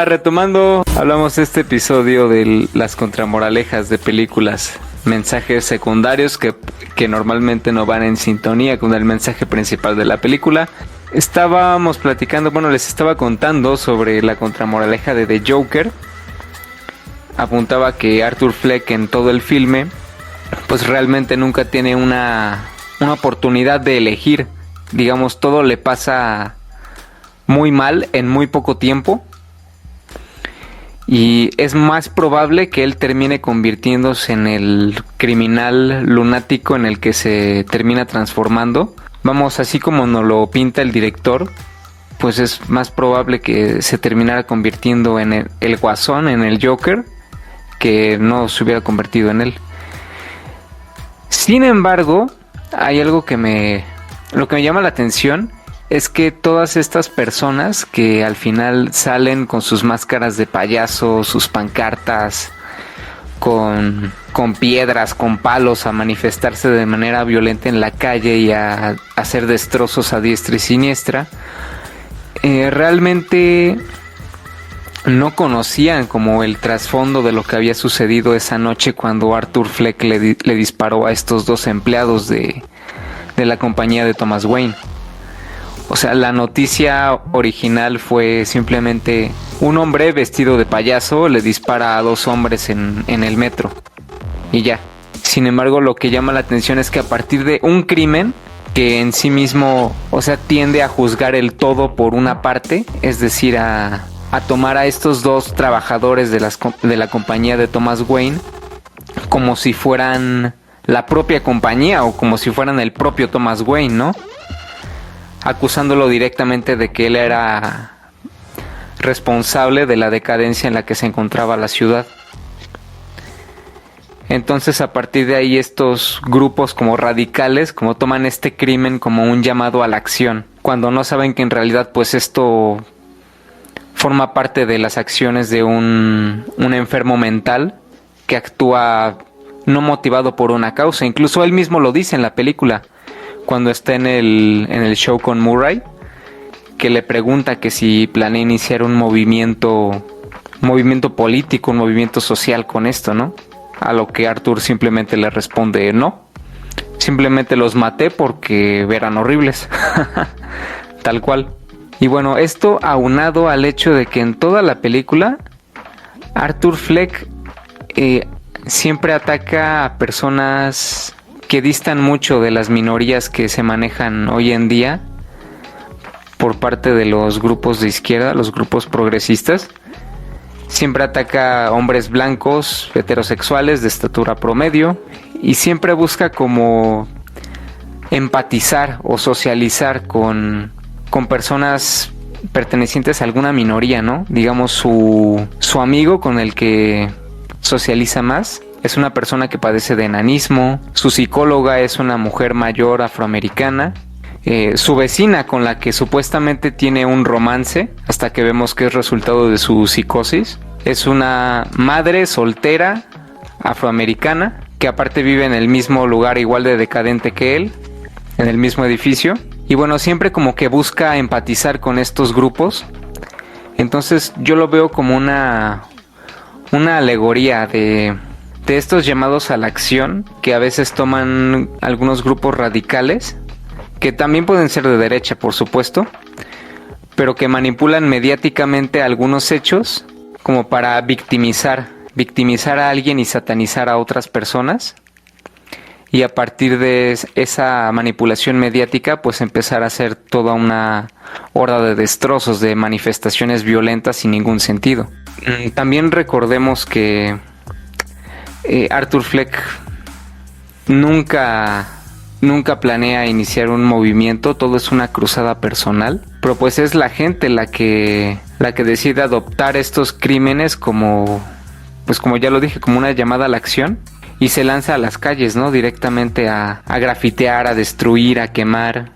retomando, hablamos este episodio de las contramoralejas de películas. Mensajes secundarios que normalmente no van en sintonía con el mensaje principal de la película. estábamos platicando, bueno, les estaba contando sobre la contramoraleja de The Joker. Apuntaba que Arthur Fleck en todo el filme, pues realmente nunca tiene una oportunidad de elegir. Digamos, todo le pasa muy mal en muy poco tiempo. Y es más probable que él termine convirtiéndose en el criminal lunático en el que se termina transformando. Vamos, así como nos lo pinta el director, pues es más probable que se terminara convirtiendo en el Guasón, en el Joker, que no se hubiera convertido en él. Sin embargo, hay algo lo que me llama la atención es que todas estas personas que al final salen con sus máscaras de payaso, sus pancartas, con piedras, con palos, a manifestarse de manera violenta en la calle y a hacer destrozos a diestra y siniestra, realmente no conocían como el trasfondo de lo que había sucedido esa noche cuando Arthur Fleck le disparó a estos dos empleados de la compañía de Thomas Wayne. O sea, la noticia original fue simplemente un hombre vestido de payaso le dispara a dos hombres en el metro y ya. Sin embargo, lo que llama la atención es que a partir de un crimen que en sí mismo, o sea, tiende a juzgar el todo por una parte, es decir, a tomar a estos dos trabajadores de la compañía de Thomas Wayne como si fueran la propia compañía o como si fueran el propio Thomas Wayne, ¿no? Acusándolo directamente de que él era responsable de la decadencia en la que se encontraba la ciudad. Entonces, a partir de ahí, estos grupos como radicales, como toman este crimen como un llamado a la acción, cuando no saben que en realidad pues esto forma parte de las acciones de un enfermo mental que actúa no motivado por una causa. Incluso él mismo lo dice en la película, cuando está en el show con Murray, que le pregunta que si planea iniciar un movimiento político, un movimiento social con esto, ¿no? A lo que Arthur simplemente le responde no. Simplemente los maté porque eran horribles. Tal cual. Y bueno, esto aunado al hecho de que en toda la película Arthur Fleck siempre ataca a personas que distan mucho de las minorías que se manejan hoy en día por parte de los grupos de izquierda, los grupos progresistas. Siempre ataca a hombres blancos, heterosexuales, de estatura promedio, y siempre busca como empatizar o socializar con personas pertenecientes a alguna minoría, ¿no? Digamos, su amigo con el que socializa más es una persona que padece de enanismo, su psicóloga es una mujer mayor afroamericana, su vecina con la que supuestamente tiene un romance, hasta que vemos que es resultado de su psicosis, es una madre soltera afroamericana que aparte vive en el mismo lugar igual de decadente que él, en el mismo edificio, y bueno, siempre como que busca empatizar con estos grupos. Entonces yo lo veo como una alegoría de estos llamados a la acción que a veces toman algunos grupos radicales, que también pueden ser de derecha, por supuesto, pero que manipulan mediáticamente algunos hechos como para victimizar a alguien y satanizar a otras personas, y a partir de esa manipulación mediática pues empezar a hacer toda una horda de destrozos, de manifestaciones violentas sin ningún sentido. También recordemos que Arthur Fleck nunca planea iniciar un movimiento, todo es una cruzada personal, pero pues es la gente la que decide adoptar estos crímenes como ya lo dije, como una llamada a la acción, y se lanza a las calles, ¿no? Directamente a grafitear, a destruir, a quemar,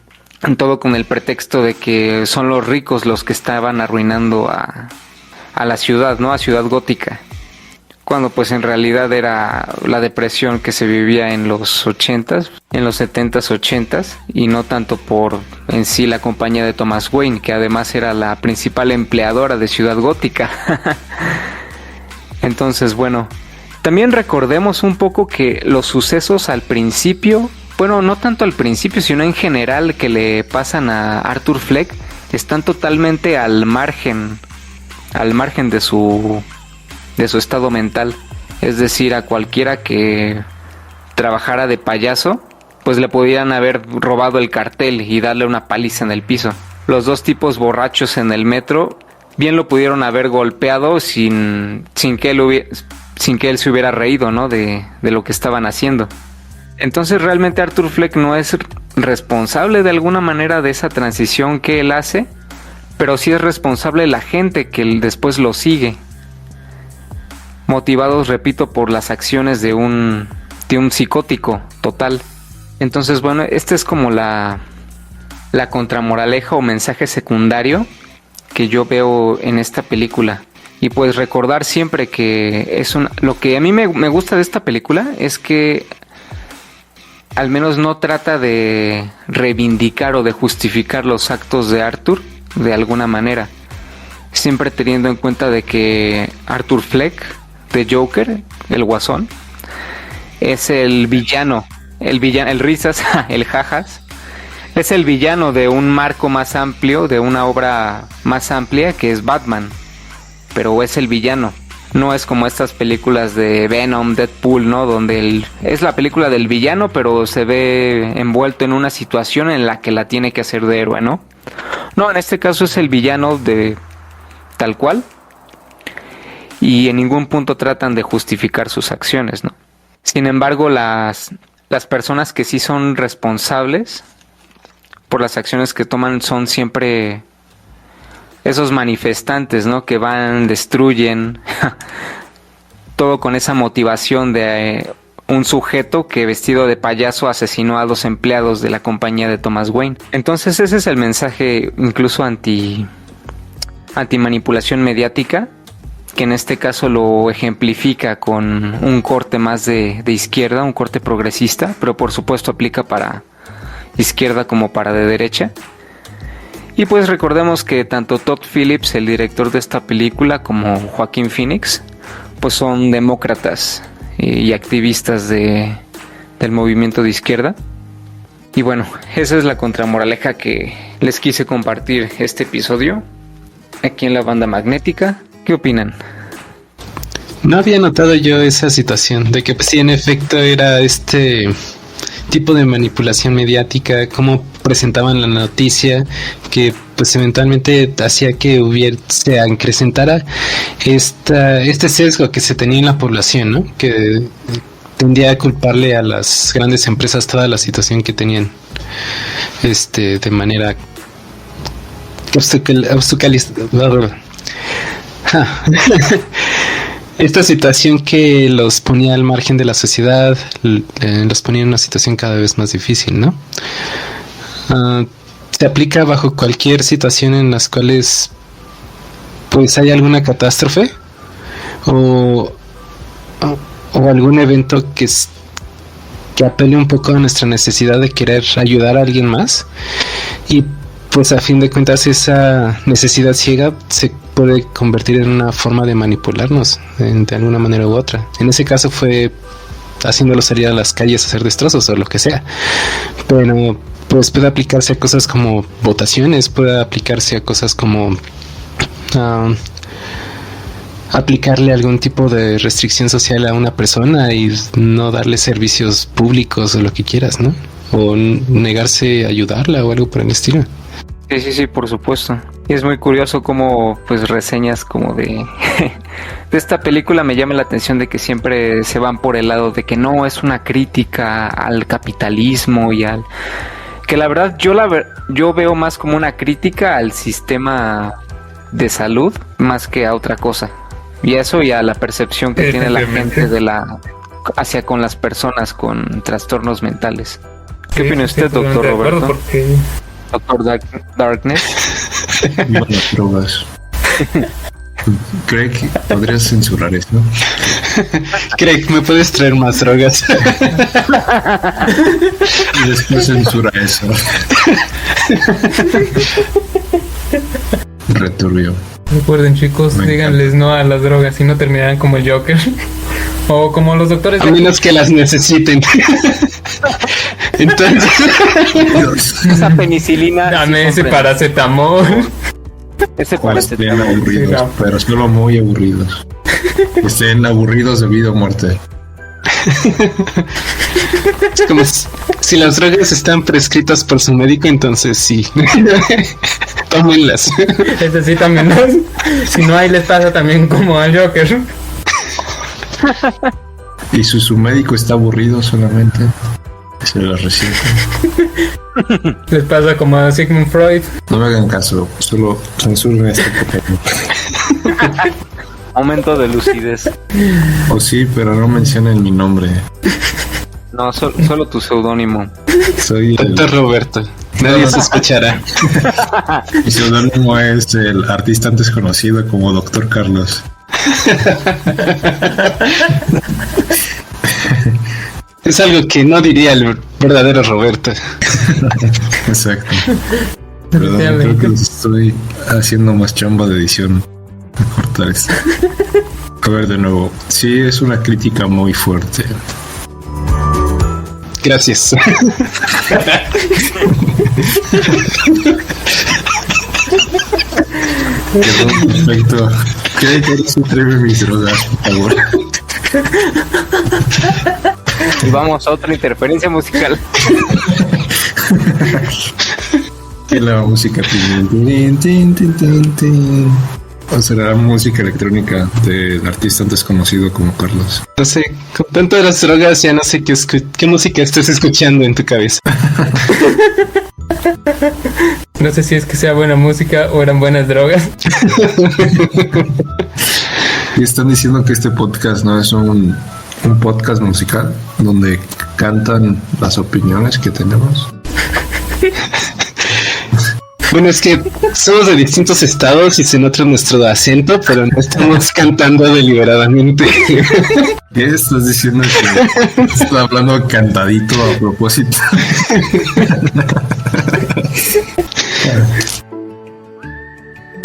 todo con el pretexto de que son los ricos los que estaban arruinando a la ciudad, ¿no? A Ciudad Gótica, cuando pues en realidad era la depresión que se vivía en los 80s, en los 70s, 80s, y no tanto por en sí la compañía de Thomas Wayne, que además era la principal empleadora de Ciudad Gótica. Entonces, bueno, también recordemos un poco que los sucesos al principio bueno, no tanto al principio, sino en general, que le pasan a Arthur Fleck, están totalmente al margen de su estado mental. Es decir, a cualquiera que trabajara de payaso, pues le podían haber robado el cartel y darle una paliza en el piso. Los dos tipos borrachos en el metro bien lo pudieron haber golpeado sin que él se hubiera reído, ¿no? de lo que estaban haciendo. Entonces realmente Arthur Fleck no es responsable de alguna manera de esa transición que él hace, pero sí es responsable la gente que después lo sigue, motivados, repito, por las acciones de un psicótico total. Entonces, bueno, esta es como la contramoraleja o mensaje secundario que yo veo en esta película. Y pues recordar siempre que lo que a mí me gusta de esta película es que al menos no trata de reivindicar o de justificar los actos de Arthur de alguna manera, siempre teniendo en cuenta de que Arthur Fleck, de Joker, el Guasón, es el villano, el risas, el jajas, es el villano de un marco más amplio, de una obra más amplia que es Batman, pero es el villano. No es como estas películas de Venom, Deadpool, ¿no? Donde es la película del villano, pero se ve envuelto en una situación en la que la tiene que hacer de héroe, ¿no? No, en este caso es el villano de tal cual. Y en ningún punto tratan de justificar sus acciones, ¿no? Sin embargo, las personas que sí son responsables por las acciones que toman son siempre esos manifestantes, ¿no? Que van, destruyen, todo con esa motivación de un sujeto que vestido de payaso asesinó a 2 empleados de la compañía de Thomas Wayne. Entonces ese es el mensaje incluso anti-manipulación mediática, que en este caso lo ejemplifica con un corte más de izquierda, un corte progresista, pero por supuesto aplica para izquierda como para de derecha. Y pues recordemos que tanto Todd Phillips, el director de esta película, como Joaquín Phoenix, pues son demócratas y activistas del movimiento de izquierda. Y bueno, esa es la contramoraleja que les quise compartir este episodio aquí en La Banda Magnética. ¿Qué opinan? No había notado yo esa situación de que pues, sí, en efecto era este tipo de manipulación mediática, cómo presentaban la noticia, que pues eventualmente hacía que se acrecentara este sesgo que se tenía en la población, ¿no? Que tendía a culparle a las grandes empresas toda la situación que tenían de manera esta situación que los ponía al margen de la sociedad, los ponía en una situación cada vez más difícil, ¿no? Se aplica bajo cualquier situación en las cuales pues hay alguna catástrofe o algún evento que apele un poco a nuestra necesidad de querer ayudar a alguien más, y pues a fin de cuentas esa necesidad ciega se puede convertir en una forma de manipularnos de alguna manera u otra. En ese caso fue haciéndolo salir a las calles a hacer destrozos o lo que sea, pero pues puede aplicarse a cosas como votaciones, puede aplicarse a cosas como aplicarle algún tipo de restricción social a una persona y no darle servicios públicos o lo que quieras, ¿no? O negarse a ayudarla o algo por el estilo. Sí, por supuesto. Y es muy curioso cómo pues reseñas como de esta película me llama la atención de que siempre se van por el lado de que no es una crítica al capitalismo y al que la verdad yo veo más como una crítica al sistema de salud más que a otra cosa. Y eso y a la percepción que tiene la gente hacia con las personas con trastornos mentales. ¿Qué opina usted, doctor Roberto? Doctor Darkness. Bueno, drogas. Craig, podrías censurar esto. Craig, ¿me puedes traer más drogas? Y después censura eso. Returbio. Recuerden, chicos, díganles no a las drogas y no terminarán como el Joker. O como los doctores A menos que las necesiten. Entonces, Esa penicilina. dame sí, ese comprendo. paracetamol. Ese O estén paracetamol. aburridos, Sí, no. pero solo muy aburridos. Estén aburridos de vida o muerte. es como si las drogas están prescritas por su médico, entonces sí. Tómenlas. Ese sí también, ¿no? Si no, ahí les pasa también como al Joker. Y si su médico está aburrido solamente, se las receta. Les pasa como a Sigmund Freud. No me hagan caso, solo censuren este pequeño. Momento de lucidez. O sí, pero no mencionen mi nombre. No, solo tu seudónimo. Soy Doctor Roberto. Nadie sospechará. mi seudónimo es el artista antes conocido como Doctor Carlos. Es algo que no diría el verdadero Roberto. Exacto. Perdón, creo que les estoy haciendo más chamba de edición. Voy a cortar esto. A ver, de nuevo. Sí, es una crítica muy fuerte. Gracias. Quedó perfecto. ¿Qué se atreve mis drogas, por favor? Y vamos a otra interferencia musical. Que la música tin. O será música electrónica del artista antes conocido como Carlos. No sé, con tanto de las drogas ya no sé qué música estás escuchando en tu cabeza. No sé si es que sea buena música o eran buenas drogas. Y están diciendo que este podcast no es un podcast musical donde cantan las opiniones que tenemos. Bueno, es que somos de distintos estados y se nota nuestro acento, pero no estamos cantando deliberadamente. ¿Qué estás diciendo? Que estás hablando cantadito a propósito.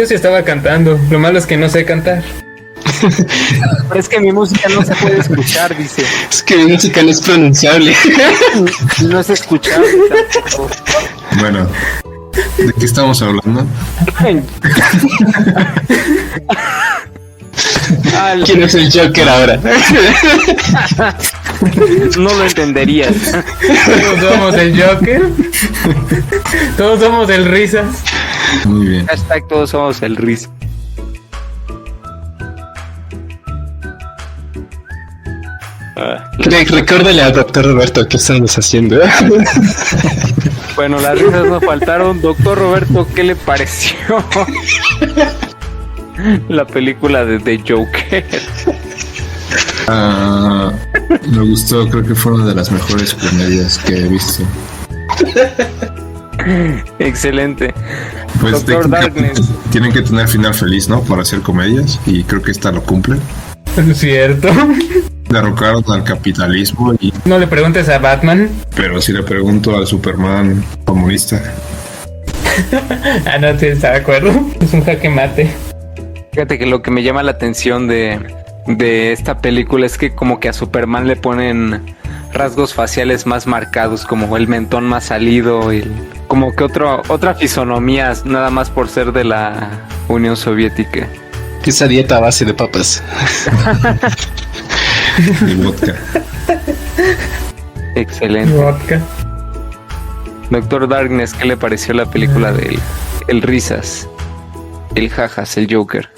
Yo sí estaba cantando. Lo malo es que no sé cantar. Pero es que mi música no se puede escuchar, dice. Es que mi música no es pronunciable. No es escuchable tampoco. Bueno, ¿de qué estamos hablando? ¿Quién es el Joker ahora? No lo entenderías. Todos somos el Joker. Todos somos el Risas. Muy bien. Hashtag todos somos el Riz. Greg, recuérdale al doctor Roberto qué estamos haciendo. Bueno, las risas no faltaron. Doctor Roberto, ¿qué le pareció la película de The Joker? Me gustó, creo que fue una de las mejores comedias que he visto. Excelente. Pues Doctor Darkness. tienen que tener final feliz, ¿no? Para hacer comedias, y creo que esta lo cumple. Es cierto. Derrocaron al capitalismo, No le preguntes a Batman. pero si le pregunto al Superman comunista. Ah, no, sí, está de acuerdo. Es un jaque mate. Fíjate que lo que me llama la atención de esta película es que como que a Superman le ponen rasgos faciales más marcados, como el mentón más salido y como que otra fisonomía, nada más por ser de la Unión Soviética. Esa dieta a base de papas. Y vodka. Excelente. Vodka. Doctor Darkness, ¿qué le pareció la película de el Risas? El Jajas, el Joker.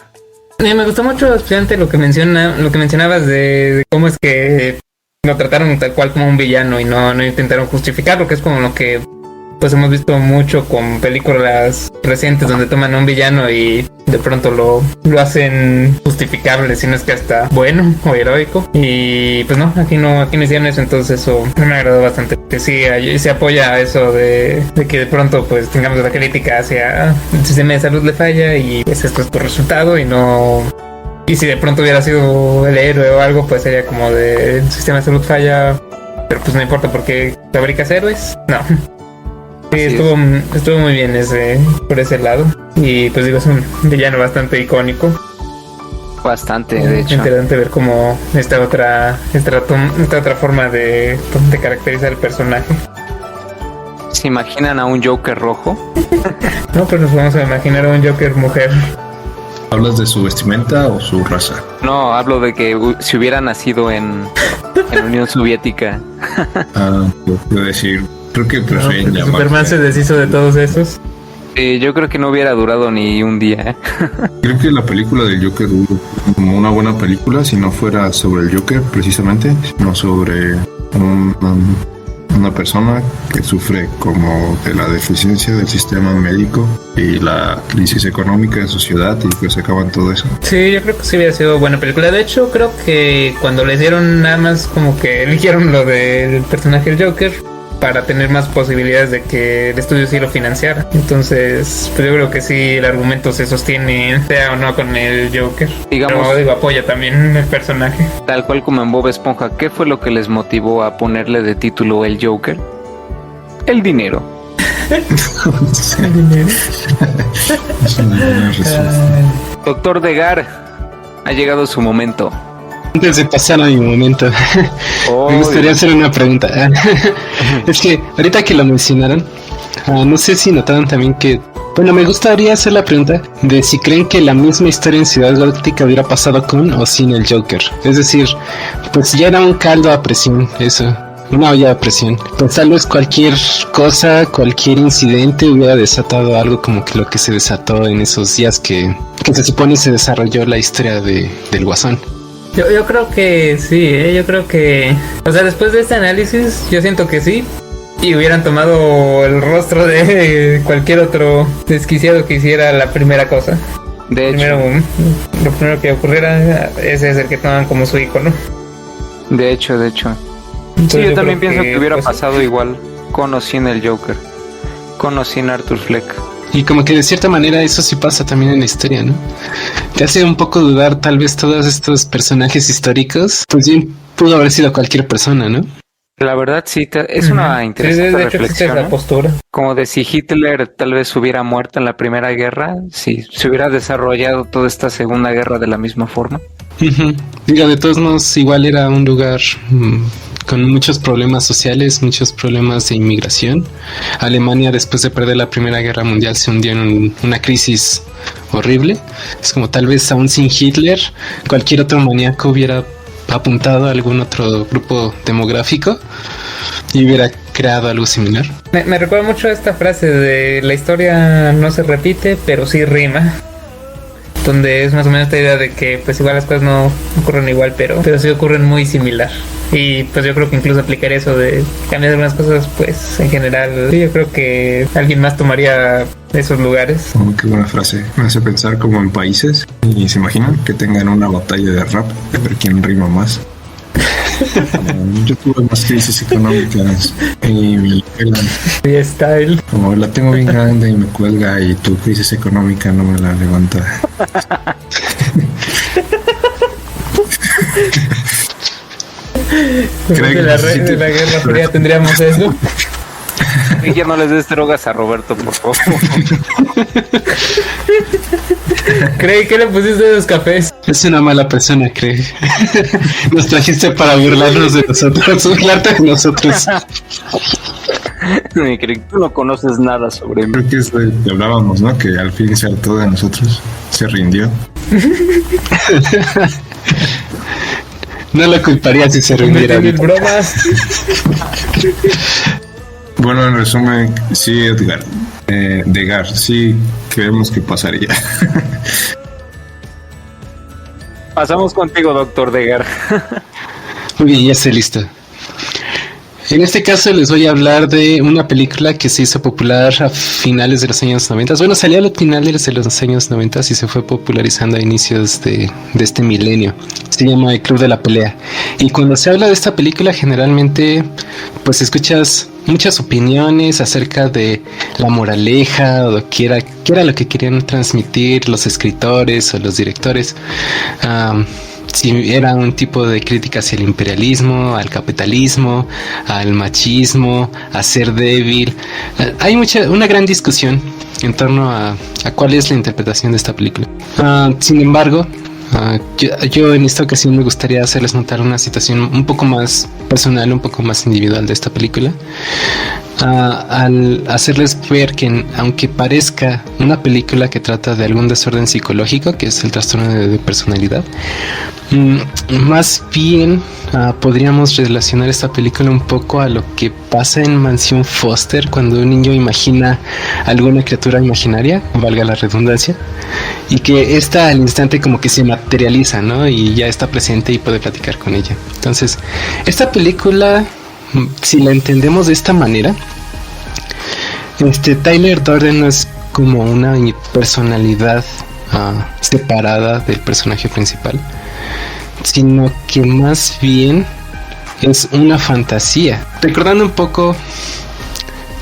Me gustó mucho, especialmente lo que mencionabas de cómo es que lo trataron tal cual como un villano y no intentaron justificarlo, que es como lo que pues hemos visto mucho con películas recientes donde toman a un villano y de pronto lo hacen justificable, si no es que hasta bueno o heroico. Y pues no, aquí no hicieron eso, entonces eso me agradó bastante. Que sí, se apoya a eso de que de pronto pues tengamos la crítica hacia el sistema de salud le falla y pues esto es por resultado y no... Y si de pronto hubiera sido el héroe o algo, pues sería como de el sistema de salud falla, pero pues no importa porque fabricas héroes. No. Sí, estuvo muy bien por ese lado. Y pues digo, es un villano bastante icónico. Bastante, de hecho. Interesante ver cómo esta otra forma de caracterizar el personaje. ¿Se imaginan a un Joker rojo? No, pero nos vamos a imaginar a un Joker mujer. ¿Hablas de su vestimenta o su raza? No, hablo de que si hubiera nacido en Unión Soviética. Puedo decir, creo que prefieren llamar. Superman se deshizo de todos esos. Yo creo que no hubiera durado ni un día. Creo que la película del Joker como una buena película si no fuera sobre el Joker precisamente, sino sobre una persona que sufre como de la deficiencia del sistema médico y la crisis económica de su ciudad, y pues acaban todo eso. Sí, yo creo que sí hubiera sido buena película. De hecho, creo que cuando le dieron nada más como que eligieron lo del personaje del Joker para tener más posibilidades de que el estudio sí lo financiara. Entonces, pues yo creo que sí, el argumento se sostiene, sea o no con el Joker. Digamos, pero digo, apoya también el personaje. Tal cual como en Bob Esponja, ¿qué fue lo que les motivó a ponerle de título el Joker? El dinero. El dinero. Doctor Degar, ha llegado su momento. Antes de pasar a mi momento, me gustaría hacer una pregunta. Es que ahorita que lo mencionaron, no sé si notaron también que... Bueno, me gustaría hacer la pregunta de si creen que la misma historia en Ciudad Gótica hubiera pasado con o sin el Joker. Es decir, pues ya era un caldo a presión, eso. Una olla a presión. Pues tal vez cualquier cosa, cualquier incidente hubiera desatado algo como que lo que se desató en esos días que se supone se desarrolló la historia del Guasón. Yo creo que sí, yo creo que... O sea, después de este análisis, yo siento que sí. Y hubieran tomado el rostro de cualquier otro desquiciado que hiciera la primera cosa. De hecho. Lo primero que ocurriera, ese es el que toman como su ícono. De hecho. Entonces, sí, yo también pienso que hubiera pasado igual con o sin el Joker. Con o sin Arthur Fleck. Y como que de cierta manera eso sí pasa también en la historia, ¿no? Te hace un poco dudar tal vez todos estos personajes históricos, pues bien pudo haber sido cualquier persona, ¿no? La verdad sí, es una interesante reflexión, la postura. Como de si Hitler tal vez hubiera muerto en la Primera Guerra, si se hubiera desarrollado toda esta Segunda Guerra de la misma forma. Digo, de todos modos igual era un lugar... con muchos problemas sociales, muchos problemas de inmigración. Alemania, después de perder la Primera Guerra Mundial, se hundió en una crisis horrible. Es como tal vez aún sin Hitler, cualquier otro maníaco hubiera apuntado a algún otro grupo demográfico y hubiera creado algo similar. Me recuerda mucho a esta frase de la historia no se repite, pero sí rima. Donde es más o menos esta idea de que pues igual las cosas no ocurren igual, pero sí ocurren muy similar. Y pues yo creo que incluso aplicaría eso de cambiar algunas cosas, pues en general sí, yo creo que alguien más tomaría esos lugares. Oh, qué buena frase. Me hace pensar como en países y se imaginan que tengan una batalla de rap de ver quién rima más. Yo tuve más crisis económicas y mi freestyle. Como la tengo bien grande y me cuelga y tu crisis económica no me la levanta. Creo que la Guerra Fría tendríamos eso. Y ya no les des drogas a Roberto, por favor. Creí que le pusiste de los cafés. Es una mala persona, Craig. Nos trajiste para burlarnos de nosotros, burlarte de nosotros. Craig, tú no conoces nada sobre mí. Creo que es de que hablábamos, ¿no? Que al fin se hartó de nosotros, se rindió. No lo culparía si se rindiera. Bromas. Bueno, en resumen, sí, Edgar. Degar, sí, creemos que pasaría. Pasamos contigo, doctor Degar. Muy bien, ya estoy listo. En este caso les voy a hablar de una película que se hizo popular a finales de los años 90. Bueno, salió a los finales de los años 90 y se fue popularizando a inicios de este milenio. Se llama El Club de la Pelea. Y cuando se habla de esta película, generalmente pues escuchas muchas opiniones acerca de la moraleja o qué era lo que querían transmitir los escritores o los directores. Si era un tipo de crítica hacia el imperialismo, al capitalismo, al machismo, a ser débil. Hay una gran discusión en torno a cuál es la interpretación de esta película. Sin embargo, Yo en esta ocasión me gustaría hacerles notar una situación un poco más personal, un poco más individual de esta película. Al hacerles ver que aunque parezca una película que trata de algún desorden psicológico, que es el trastorno de personalidad, más bien podríamos relacionar esta película un poco a lo que pasa en Mansión Foster cuando un niño imagina alguna criatura imaginaria, valga la redundancia, y que esta al instante como que se materializa, ¿no? Y ya está presente y puede platicar con ella. Entonces, esta película, si la entendemos de esta manera, Tyler Durden no es como una personalidad separada del personaje principal, sino que más bien es una fantasía. Recordando un poco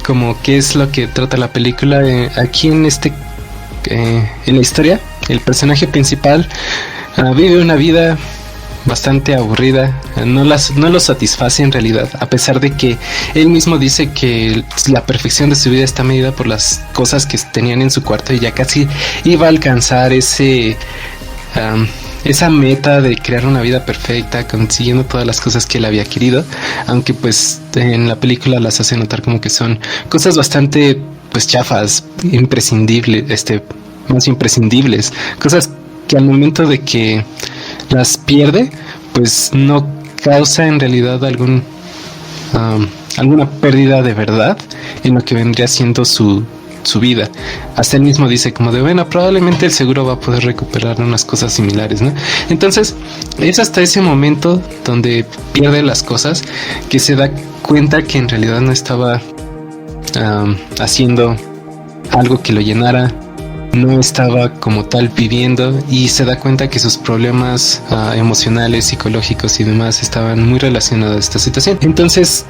como qué es lo que trata la película, aquí en la historia, el personaje principal vive una vida bastante aburrida, no lo satisface en realidad, a pesar de que él mismo dice que la perfección de su vida está medida por las cosas que tenían en su cuarto y ya casi iba a alcanzar esa meta de crear una vida perfecta, consiguiendo todas las cosas que él había querido, aunque pues en la película las hace notar como que son cosas bastante pues chafas, más imprescindibles, cosas que al momento de que las pierde, pues no causa en realidad alguna pérdida de verdad en lo que vendría siendo su vida. Hasta él mismo dice como de, bueno, probablemente el seguro va a poder recuperar unas cosas similares, ¿no? Entonces es hasta ese momento donde pierde las cosas que se da cuenta que en realidad no estaba haciendo algo que lo llenara, no estaba como tal viviendo, y se da cuenta que sus problemas emocionales, psicológicos y demás estaban muy relacionados a esta situación. Entonces,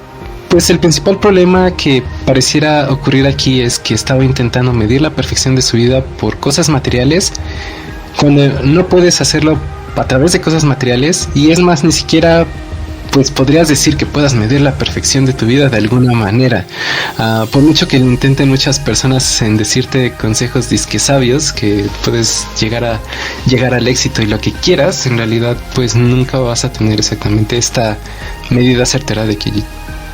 pues el principal problema que pareciera ocurrir aquí es que estaba intentando medir la perfección de su vida por cosas materiales, cuando no puedes hacerlo a través de cosas materiales, y es más, ni siquiera pues podrías decir que puedas medir la perfección de tu vida de alguna manera. Por mucho que lo intenten muchas personas en decirte consejos disque sabios, que puedes llegar al éxito y lo que quieras, en realidad pues nunca vas a tener exactamente esta medida certera de que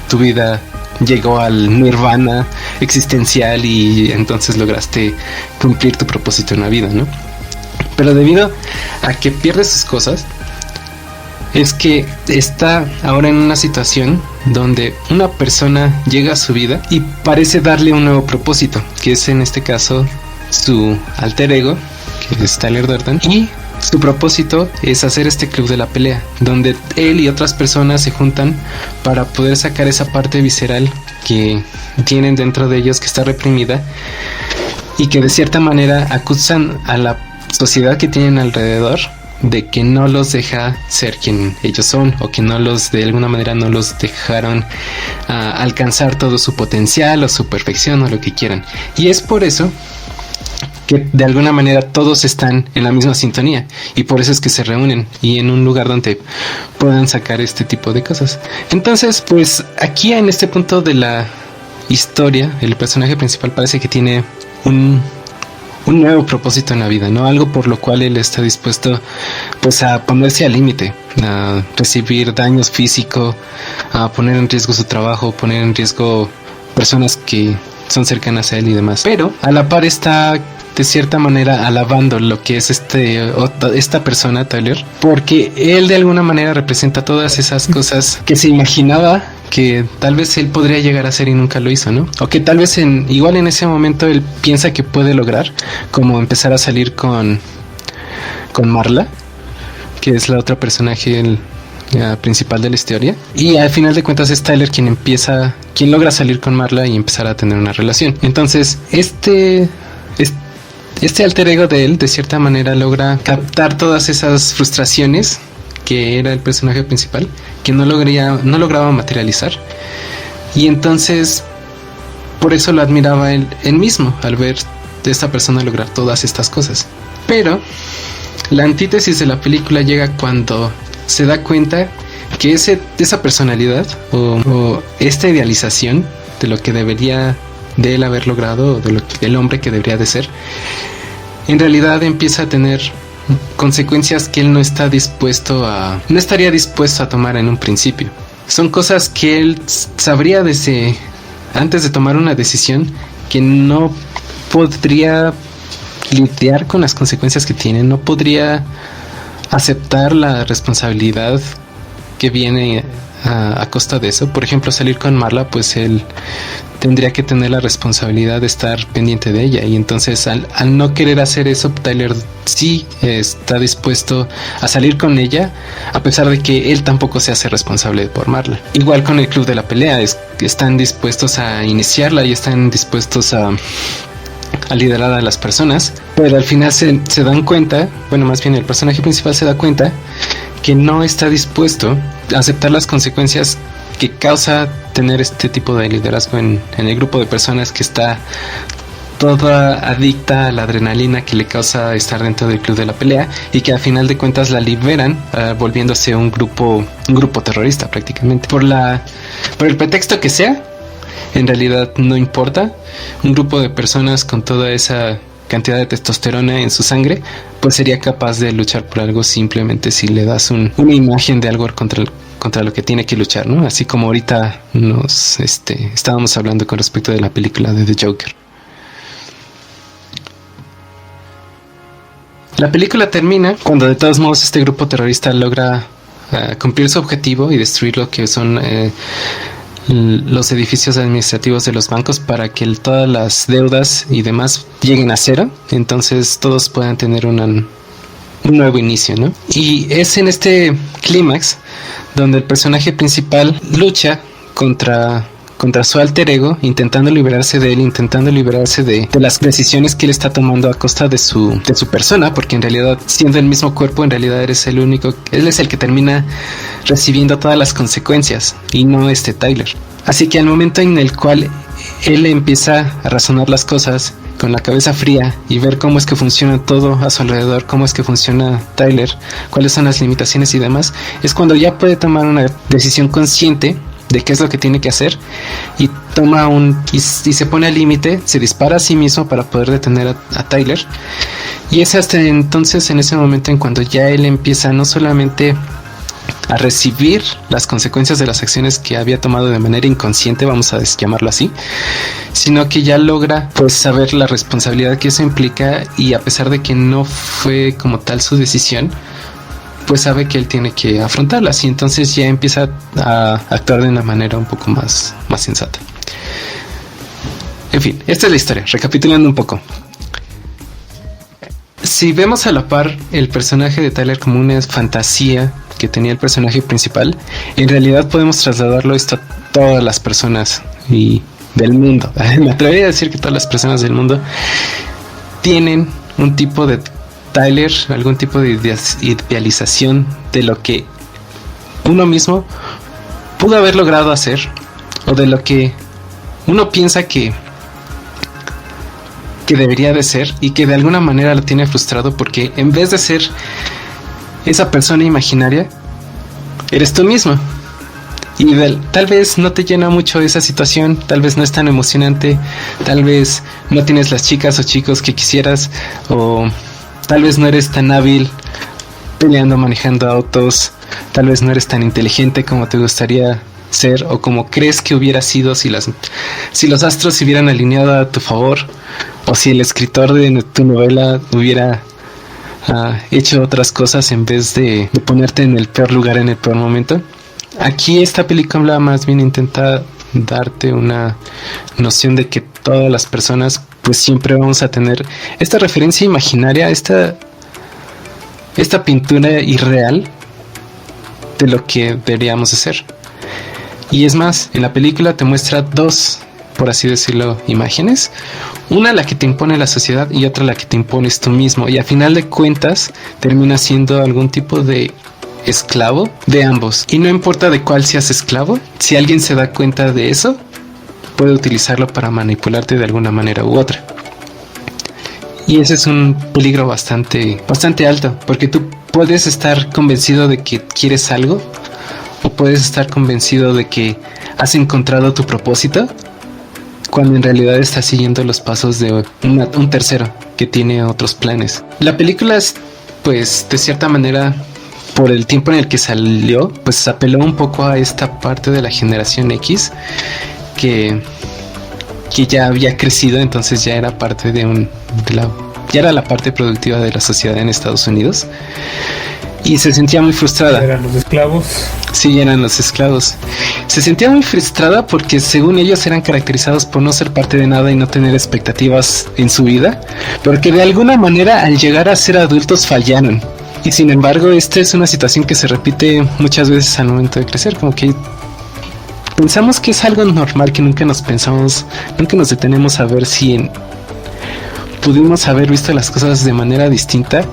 tu vida llegó al nirvana existencial y entonces lograste cumplir tu propósito en la vida, ¿no? Pero debido a que pierdes sus cosas, es que está ahora en una situación donde una persona llega a su vida y parece darle un nuevo propósito, que es en este caso su alter ego, que es Tyler Durden, y su propósito es hacer este club de la pelea, donde él y otras personas se juntan para poder sacar esa parte visceral que tienen dentro de ellos, que está reprimida, y que de cierta manera acusan a la sociedad que tienen alrededor de que no los deja ser quien ellos son, o que de alguna manera no los dejaron alcanzar todo su potencial o su perfección o lo que quieran. Y es por eso que de alguna manera todos están en la misma sintonía, y por eso es que se reúnen y en un lugar donde puedan sacar este tipo de cosas. Entonces, pues aquí en este punto de la historia, el personaje principal parece que tiene un nuevo propósito en la vida, ¿no? Algo por lo cual él está dispuesto pues a ponerse al límite, a recibir daños físicos, a poner en riesgo su trabajo, poner en riesgo personas que son cercanas a él y demás. Pero a la par está de cierta manera alabando lo que es esta persona, Tyler, porque él de alguna manera representa todas esas cosas que se imaginaba que tal vez él podría llegar a hacer y nunca lo hizo, ¿no? O que tal vez igual en ese momento él piensa que puede lograr, como empezar a salir con Marla, que es la otra personaje principal de la historia, y al final de cuentas es Tyler quien logra salir con Marla y empezar a tener una relación. Entonces este alter ego de él de cierta manera logra captar todas esas frustraciones que era el personaje principal, que no lograba materializar, y entonces por eso lo admiraba él mismo al ver de esta persona lograr todas estas cosas. Pero la antítesis de la película llega cuando se da cuenta que esa personalidad o esta idealización de lo que debería de él haber logrado, o de lo que el hombre que debería de ser, en realidad empieza a tener consecuencias que él no estaría dispuesto a tomar en un principio. Son cosas que él sabría desde antes de tomar una decisión que no podría lidiar con las consecuencias que tiene, no podría aceptar la responsabilidad que viene a costa de eso. Por ejemplo, salir con Marla, pues él tendría que tener la responsabilidad de estar pendiente de ella, y entonces al no querer hacer eso, Tyler sí está dispuesto a salir con ella, a pesar de que él tampoco se hace responsable por Marla. Igual con el club de la pelea, están dispuestos a iniciarla y están dispuestos a liderar a las personas, pero al final se dan cuenta, bueno, más bien el personaje principal se da cuenta que no está dispuesto a aceptar las consecuencias que causa tener este tipo de liderazgo en el grupo de personas que está toda adicta a la adrenalina que le causa estar dentro del club de la pelea, y que al final de cuentas la liberan volviéndose un grupo terrorista prácticamente. Por el pretexto que sea, en realidad no importa. Un grupo de personas con toda esa cantidad de testosterona en su sangre, pues sería capaz de luchar por algo simplemente si le das una imagen de algo contra lo que tiene que luchar, ¿no? Así como ahorita estábamos hablando con respecto de la película de The Joker. La película termina cuando de todos modos este grupo terrorista logra cumplir su objetivo y destruir lo que son los edificios administrativos de los bancos, para que todas las deudas y demás lleguen a cero, entonces todos puedan tener un nuevo inicio, ¿no? Y es en este clímax donde el personaje principal lucha contra su alter ego, intentando liberarse de él, intentando liberarse de las decisiones que él está tomando a costa de su persona, porque en realidad, siendo el mismo cuerpo, en realidad él es el que termina recibiendo todas las consecuencias, y no Tyler. Así que al momento en el cual él empieza a razonar las cosas con la cabeza fría y ver cómo es que funciona todo a su alrededor, cómo es que funciona Tyler, cuáles son las limitaciones y demás, es cuando ya puede tomar una decisión consciente de qué es lo que tiene que hacer, y toma y se pone al límite, se dispara a sí mismo para poder detener a Tyler. Y es hasta entonces, en ese momento, en cuando ya él empieza no solamente a recibir las consecuencias de las acciones que había tomado de manera inconsciente, vamos a llamarlo así, sino que ya logra pues saber la responsabilidad que eso implica, y a pesar de que no fue como tal su decisión, pues sabe que él tiene que afrontarlas, y entonces ya empieza a actuar de una manera un poco más sensata. En fin, esta es la historia, recapitulando un poco. Si vemos a la par el personaje de Tyler como una fantasía que tenía el personaje principal, en realidad podemos trasladarlo esto a todas las personas y del mundo. Me atrevería a decir que todas las personas del mundo tienen un tipo de Tyler, algún tipo de idealización de lo que uno mismo pudo haber logrado hacer, o de lo que uno piensa que debería de ser, y que de alguna manera lo tiene frustrado, porque en vez de ser esa persona imaginaria, eres tú mismo. Y tal vez no te llena mucho esa situación, tal vez no es tan emocionante, tal vez no tienes las chicas o chicos que quisieras, o tal vez no eres tan hábil peleando, manejando autos, tal vez no eres tan inteligente como te gustaría ser, o como crees que hubiera sido si los astros se hubieran alineado a tu favor, o si el escritor de tu novela hubiera hecho otras cosas en vez de ponerte en el peor lugar en el peor momento. Aquí esta película más bien intenta darte una noción de que todas las personas pues siempre vamos a tener esta referencia imaginaria, esta pintura irreal de lo que deberíamos hacer. Y es más, en la película te muestra dos, por así decirlo, imágenes. Una la que te impone la sociedad y otra la que te impones tú mismo. Y a final de cuentas termina siendo algún tipo de esclavo de ambos. Y no importa de cuál seas esclavo, si alguien se da cuenta de eso, puede utilizarlo para manipularte de alguna manera u otra. Y ese es un peligro bastante alto, porque tú puedes estar convencido de que quieres algo, o puedes estar convencido de que has encontrado tu propósito, cuando en realidad estás siguiendo los pasos de un tercero que tiene otros planes. La película pues de cierta manera, por el tiempo en el que salió, pues apeló un poco a esta parte de la generación X que ya había crecido, entonces ya era parte ya era la parte productiva de la sociedad en Estados Unidos y se sentía muy frustrada. Eran los esclavos. Sí, eran los esclavos. Se sentía muy frustrada porque según ellos eran caracterizados por no ser parte de nada y no tener expectativas en su vida, porque de alguna manera al llegar a ser adultos fallaron. Y sin embargo, esta es una situación que se repite muchas veces al momento de crecer, como que pensamos que es algo normal, que nunca nos detenemos a ver si pudimos haber visto las cosas de manera distinta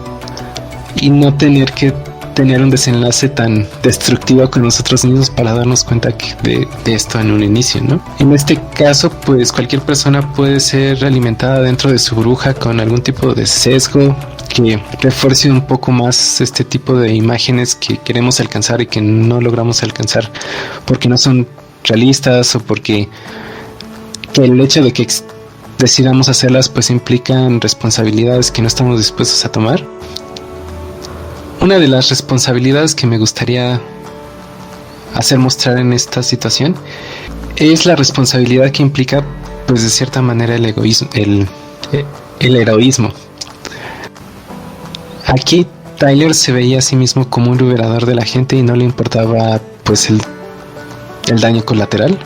y no tener que tener un desenlace tan destructivo con nosotros mismos para darnos cuenta de esto en un inicio, ¿no? En este caso, pues cualquier persona puede ser alimentada dentro de su burbuja con algún tipo de sesgo que refuerce un poco más este tipo de imágenes que queremos alcanzar y que no logramos alcanzar porque no son realistas o porque el hecho de que decidamos hacerlas pues implican responsabilidades que no estamos dispuestos a tomar. Una de las responsabilidades que me gustaría hacer mostrar en esta situación es la responsabilidad que implica pues de cierta manera el egoísmo, el heroísmo. Aquí Tyler se veía a sí mismo como un liberador de la gente y no le importaba pues el daño colateral.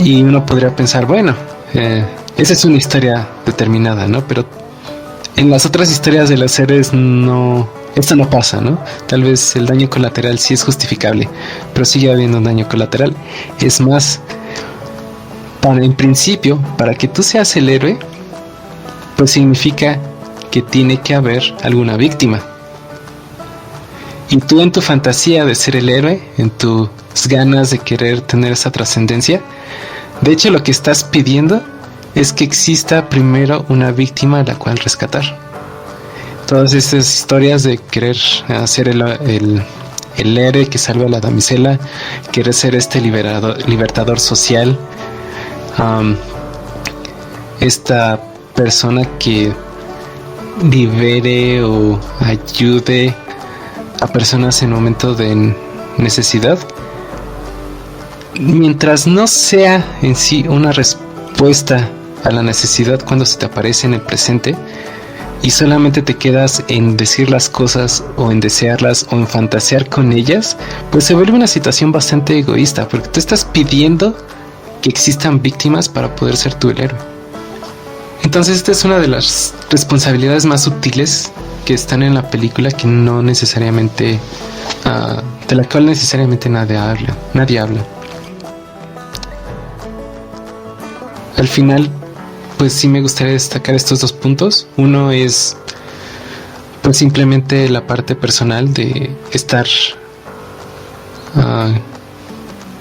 Y uno podría pensar, bueno, esa es una historia determinada, ¿no? Pero en las otras historias de los héroes esto no pasa, ¿no? Tal vez el daño colateral sí es justificable, pero sigue habiendo un daño colateral. Es más, en principio, para que tú seas el héroe, pues significa que tiene que haber alguna víctima. Y tú en tu fantasía de ser el héroe, en tus ganas de querer tener esa trascendencia, de hecho lo que estás pidiendo es que exista primero una víctima a la cual rescatar. Todas estas historias de querer ser el héroe que salva a la damisela, querer ser este libertador social, esta persona que libere o ayude a personas en momentos de necesidad, mientras no sea en sí una respuesta a la necesidad cuando se te aparece en el presente y solamente te quedas en decir las cosas o en desearlas o en fantasear con ellas, pues se vuelve una situación bastante egoísta porque tú estás pidiendo que existan víctimas para poder ser tú el héroe. Entonces esta es una de las responsabilidades más sutiles que están en la película que no necesariamente de la cual necesariamente nadie habla. Al final, pues sí me gustaría destacar estos dos puntos. Uno es pues simplemente la parte personal de estar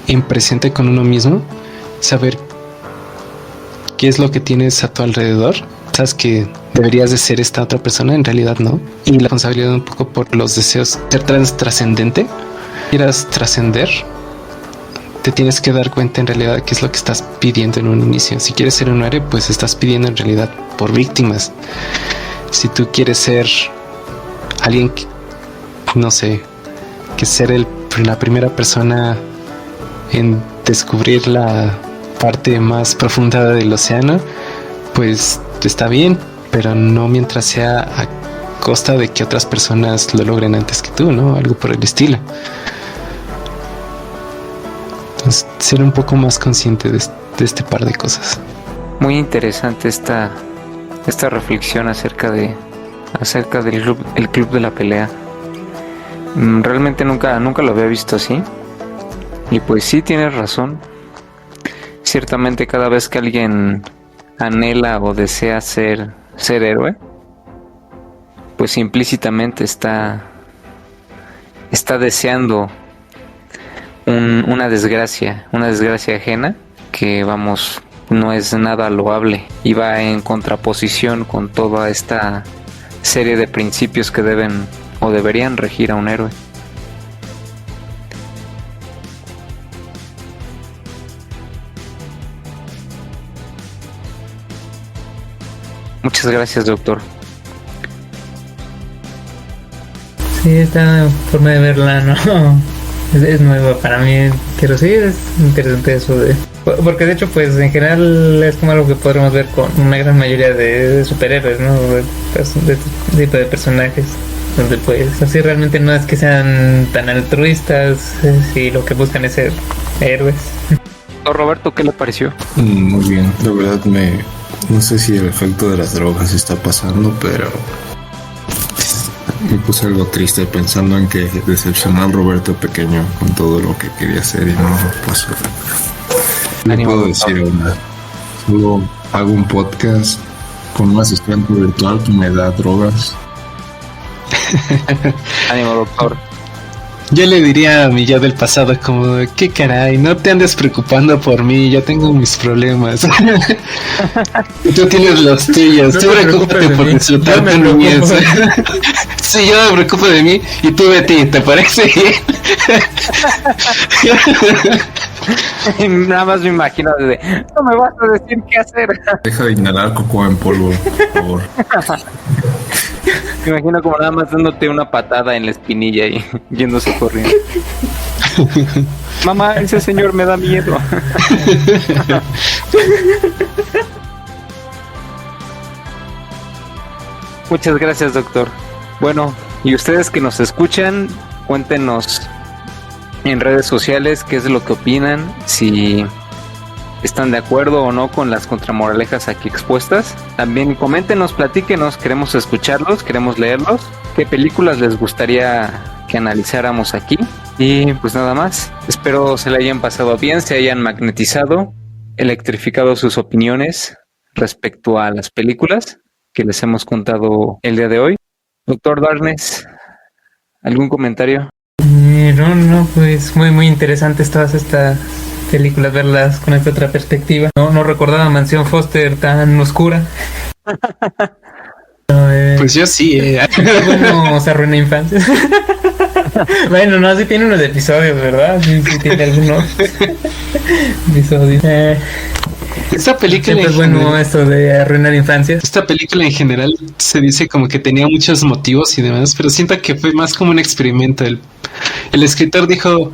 en presente con uno mismo, saber qué es lo que tienes a tu alrededor. Sabes que deberías de ser esta otra persona, en realidad no. Y la responsabilidad un poco por los deseos, ser trascendente. Quieras trascender, te tienes que dar cuenta en realidad qué es lo que estás pidiendo en un inicio. Si quieres ser un héroe, pues estás pidiendo en realidad por víctimas. Si tú quieres ser alguien que, no sé, que ser la primera persona en descubrir la parte más profunda del océano, pues está bien, pero no mientras sea a costa de que otras personas lo logren antes que tú, ¿no? Algo por el estilo. Entonces, ser un poco más consciente de este par de cosas. Muy interesante esta reflexión acerca del club de la pelea. Realmente nunca lo había visto así. Y pues sí, tienes razón. Ciertamente cada vez que alguien anhela o desea ser héroe, pues implícitamente está deseando una desgracia ajena que, vamos, no es nada loable y va en contraposición con toda esta serie de principios que deben o deberían regir a un héroe. Muchas gracias, doctor. Sí, esta forma de verla no es nueva para mí, pero sí es interesante eso de... Porque de hecho pues en general es como algo que podremos ver con una gran mayoría de superhéroes, ¿no? De este tipo de personajes, donde pues así realmente no es que sean tan altruistas, si lo que buscan es ser héroes. Roberto, ¿qué le pareció? Muy bien, la verdad no sé si el efecto de las drogas está pasando, pero me puse algo triste pensando en que decepcionó al Roberto pequeño con todo lo que quería hacer y no pasó. No puedo decir nada. Solo hago un podcast con un asistente virtual que me da drogas. Ánimo, doctor. Yo le diría a mi yo del pasado como, qué caray, no te andes preocupando por mí, yo tengo mis problemas. Y tú tienes los tuyos, No tú te preocúpate por disfrutar tu niñez. Sí, yo me preocupo de mí y tú de ti, ¿te parece bien? Nada más me imagino de, no me vas a decir qué hacer. Deja de inhalar coco en polvo, por favor. Me imagino como nada más dándote una patada en la espinilla y yéndose corriendo. Mamá, ese señor me da miedo. Muchas gracias, doctor. Bueno, y ustedes que nos escuchan, cuéntenos en redes sociales qué es lo que opinan, si están de acuerdo o no con las contramoralejas aquí expuestas. También coméntenos, platíquenos, queremos escucharlos, queremos leerlos. ¿Qué películas les gustaría que analizáramos aquí? Y pues nada más, espero se le hayan pasado bien, se hayan magnetizado, electrificado sus opiniones respecto a las películas que les hemos contado el día de hoy. Doctor Darkness, ¿algún comentario? No, pues muy interesantes todas estas películas, verlas con esta otra perspectiva. No recordaba Mansión Foster tan oscura. Pues yo sí. ¿Cómo se arruina infancia? Bueno, no, sí tiene unos episodios, ¿verdad? Sí tiene algunos episodios. Esta película siempre es bueno esto de arruinar infancias. Esta película en general se dice como que tenía muchos motivos y demás, pero siento que fue más como un experimento. El escritor dijo,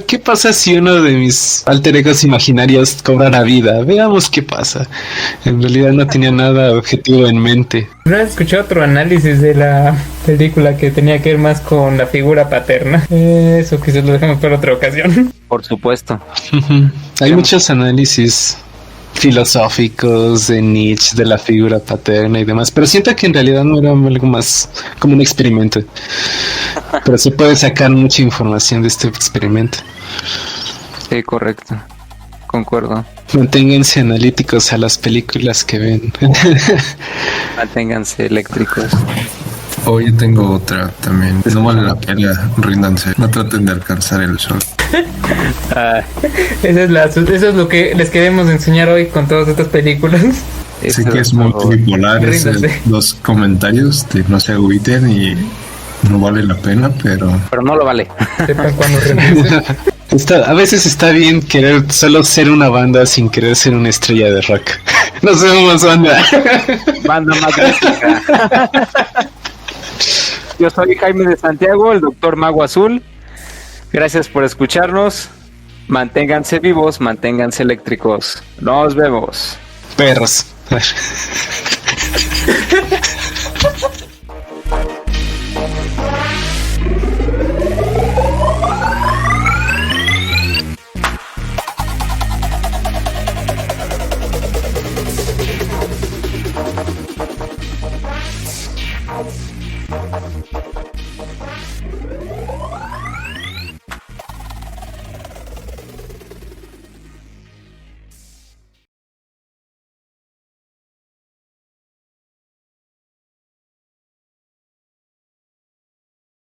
¿qué pasa si uno de mis alter egos imaginarios cobrara vida? Veamos qué pasa. En realidad no tenía nada objetivo en mente. No escuché otro análisis de la película que tenía que ver más con la figura paterna. Eso quizás lo dejamos para otra ocasión. Por supuesto. Hay muchos análisis filosóficos de Nietzsche, de la figura paterna y demás, pero siento que en realidad no era algo más como un experimento, pero se puede sacar mucha información de este experimento. Sí, correcto, concuerdo. Manténganse analíticos a las películas que ven. Manténganse eléctricos. Hoy tengo otra también. No vale la pena, ríndanse. No traten de alcanzar el sol. Eso es lo que les queremos enseñar hoy con todas estas películas. Sé que es muy bipolar los comentarios de no se agüiten y no vale la pena, pero no lo vale. Sepan cuando a veces está bien querer solo ser una banda sin querer ser una estrella de rock. No somos banda. Banda magnética. Yo soy Jaime de Santiago, el Doctor Mago Azul. Gracias por escucharnos. Manténganse vivos, manténganse eléctricos. Nos vemos. Perros.